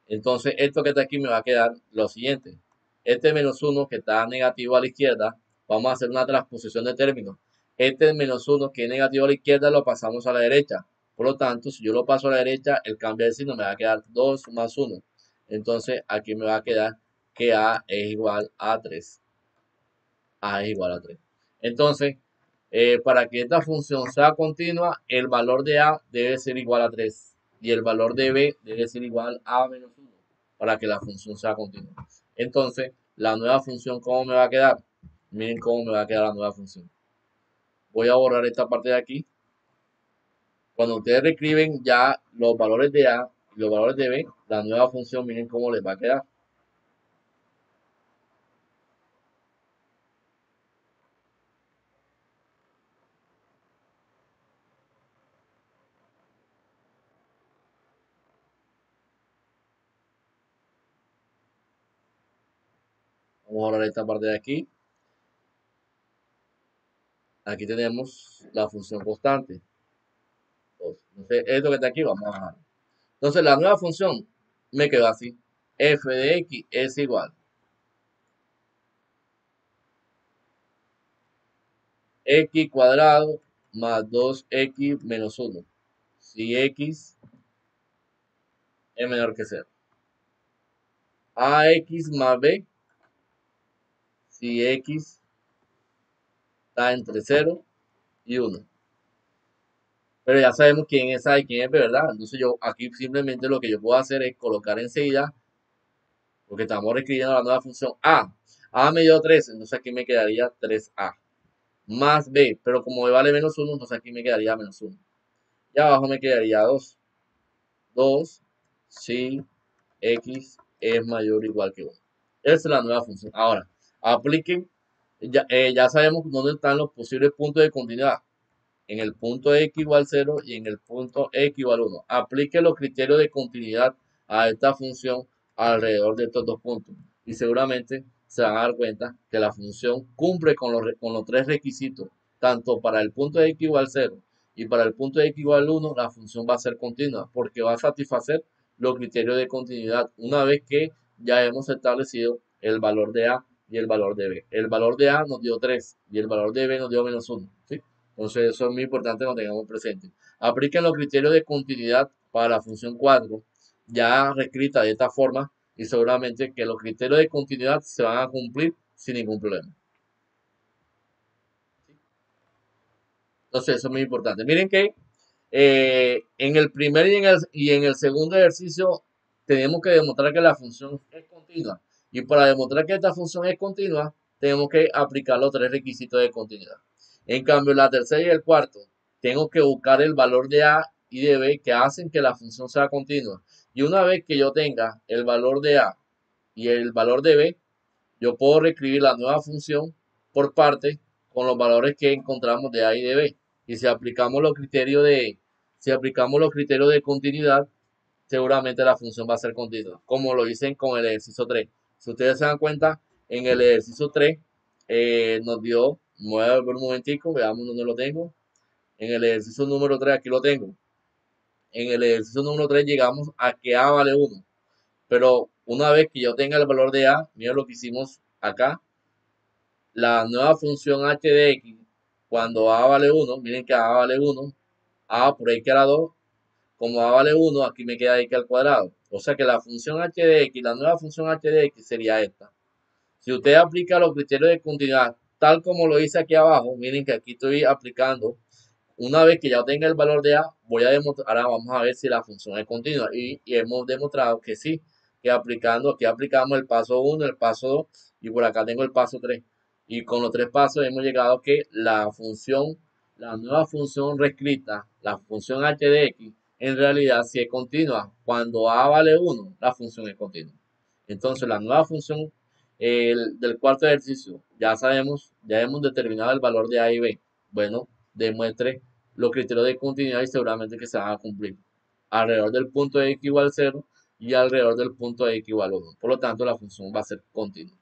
Entonces esto que está aquí me va a quedar lo siguiente. Este menos 1 que está negativo a la izquierda, vamos a hacer una transposición de términos. Este menos 1 que es negativo a la izquierda lo pasamos a la derecha. Por lo tanto, si yo lo paso a la derecha, el cambio de signo me va a quedar 2 más 1. Entonces aquí me va a quedar que A es igual a 3. A es igual a 3. Entonces, para que esta función sea continua, el valor de A debe ser igual a 3 y el valor de B debe ser igual a menos 1 para que la función sea continua. Entonces, la nueva función, ¿cómo me va a quedar? Miren cómo me va a quedar la nueva función. Voy a borrar esta parte de aquí. Cuando ustedes reescriben ya los valores de A y los valores de B, la nueva función, miren cómo les va a quedar. Vamos a borrar esta parte de aquí. Aquí tenemos la función constante. Entonces, esto que está aquí, vamos a bajar. Entonces, la nueva función me quedó así. F de X es igual X cuadrado más 2X menos 1. Si X es menor que 0. AX más B. Si X está entre 0 y 1. Pero ya sabemos quién es A y quién es B, ¿verdad? Entonces yo aquí simplemente lo que yo puedo hacer es colocar enseguida, porque estamos reescribiendo la nueva función A. A me dio 3, entonces aquí me quedaría 3A. Más B, pero como B vale menos 1, entonces aquí me quedaría menos 1. Y abajo me quedaría 2. 2 si X es mayor o igual que 1. Esa es la nueva función. Ahora, apliquen, ya sabemos dónde están los posibles puntos de continuidad. En el punto X igual 0 y en el punto X igual 1. Aplique los criterios de continuidad a esta función alrededor de estos dos puntos. Y seguramente se van a dar cuenta que la función cumple con los tres requisitos. Tanto para el punto X igual 0 y para el punto X igual 1, la función va a ser continua porque va a satisfacer los criterios de continuidad una vez que ya hemos establecido el valor de A y el valor de B. El valor de A nos dio 3 y el valor de B nos dio menos 1. ¿Sí? Entonces eso es muy importante que lo tengamos presente. Apliquen los criterios de continuidad para la función 4, ya reescrita de esta forma, y seguramente que los criterios de continuidad se van a cumplir sin ningún problema. Entonces eso es muy importante. Miren que en el primer y en el segundo ejercicio tenemos que demostrar que la función es continua. Y para demostrar que esta función es continua, tenemos que aplicar los tres requisitos de continuidad. En cambio, la tercera y el cuarto, tengo que buscar el valor de A y de B que hacen que la función sea continua. Y una vez que yo tenga el valor de A y el valor de B, yo puedo reescribir la nueva función por parte con los valores que encontramos de A y de B. Y si aplicamos los criterios de continuidad, seguramente la función va a ser continua, como lo dicen con el ejercicio 3. Si ustedes se dan cuenta, en el ejercicio 3 nos dio, me voy a volver un momentico, veamos dónde lo tengo. En el ejercicio número 3, aquí lo tengo. En el ejercicio número 3 llegamos a que A vale 1. Pero una vez que yo tenga el valor de A, miren lo que hicimos acá. La nueva función h de x, cuando a vale 1, miren que a vale 1, a por x a la 2, como a vale 1, aquí me queda x al cuadrado. O sea que la función h de x, la nueva función h de x sería esta. Si usted aplica los criterios de continuidad, tal como lo hice aquí abajo, miren que aquí estoy aplicando. Una vez que ya tenga el valor de a, voy a demostrar, ahora vamos a ver si la función es continua. Y hemos demostrado que sí, que aplicando, aquí aplicamos el paso 1, el paso 2 y por acá tengo el paso 3. Y con los tres pasos hemos llegado a que la nueva función reescrita, la función h de x, en realidad sí es continua. Cuando a vale 1, la función es continua. Entonces, la nueva función del cuarto ejercicio, ya sabemos, ya hemos determinado el valor de a y b. Bueno, demuestre los criterios de continuidad y seguramente que se van a cumplir. Alrededor del punto de x igual 0 y alrededor del punto de x igual 1. Por lo tanto, la función va a ser continua.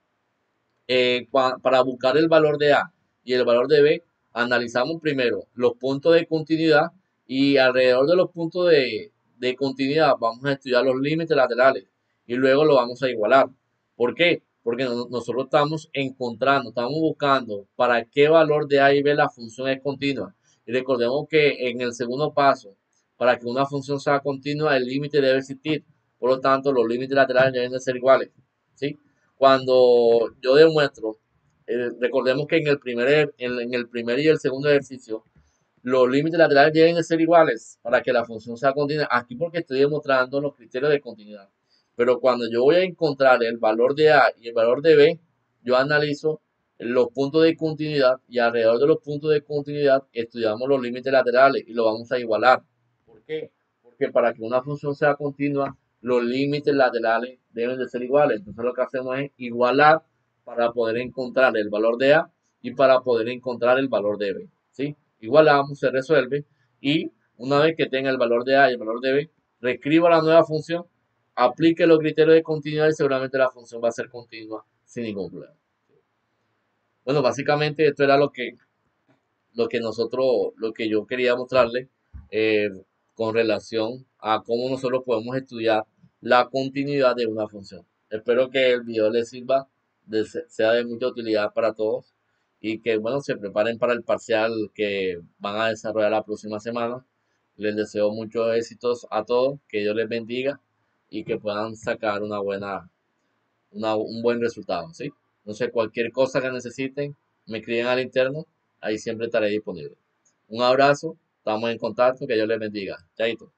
Para buscar el valor de A y el valor de B, analizamos primero los puntos de continuidad y alrededor de los puntos de continuidad vamos a estudiar los límites laterales y luego lo vamos a igualar. ¿Por qué? Porque nosotros estamos encontrando, estamos buscando para qué valor de A y B la función es continua. Y recordemos que en el segundo paso, para que una función sea continua, el límite debe existir. Por lo tanto, los límites laterales deben de ser iguales. ¿Sí? Cuando yo demuestro, recordemos que en el primer y el segundo ejercicio, los límites laterales deben de ser iguales para que la función sea continua. Aquí porque estoy demostrando los criterios de continuidad. Pero cuando yo voy a encontrar el valor de A y el valor de B, yo analizo los puntos de continuidad y alrededor de los puntos de continuidad estudiamos los límites laterales y lo vamos a igualar. ¿Por qué? Porque para que una función sea continua, los límites laterales deben de ser iguales. Entonces lo que hacemos es igualar para poder encontrar el valor de A y para poder encontrar el valor de B. ¿Sí? Igualamos, se resuelve y una vez que tenga el valor de A y el valor de B, reescriba la nueva función, aplique los criterios de continuidad y seguramente la función va a ser continua sin ningún problema. Bueno, básicamente esto era lo que yo quería mostrarles eh, con relación a cómo nosotros podemos estudiar la continuidad de una función. Espero que el video les sirva, sea de mucha utilidad para todos y que, bueno, se preparen para el parcial que van a desarrollar la próxima semana. Les deseo muchos éxitos a todos, que Dios les bendiga y que puedan sacar un buen resultado, ¿sí? No sé, cualquier cosa que necesiten, me escriben al interno, ahí siempre estaré disponible. Un abrazo, estamos en contacto, que Dios les bendiga. Chaito.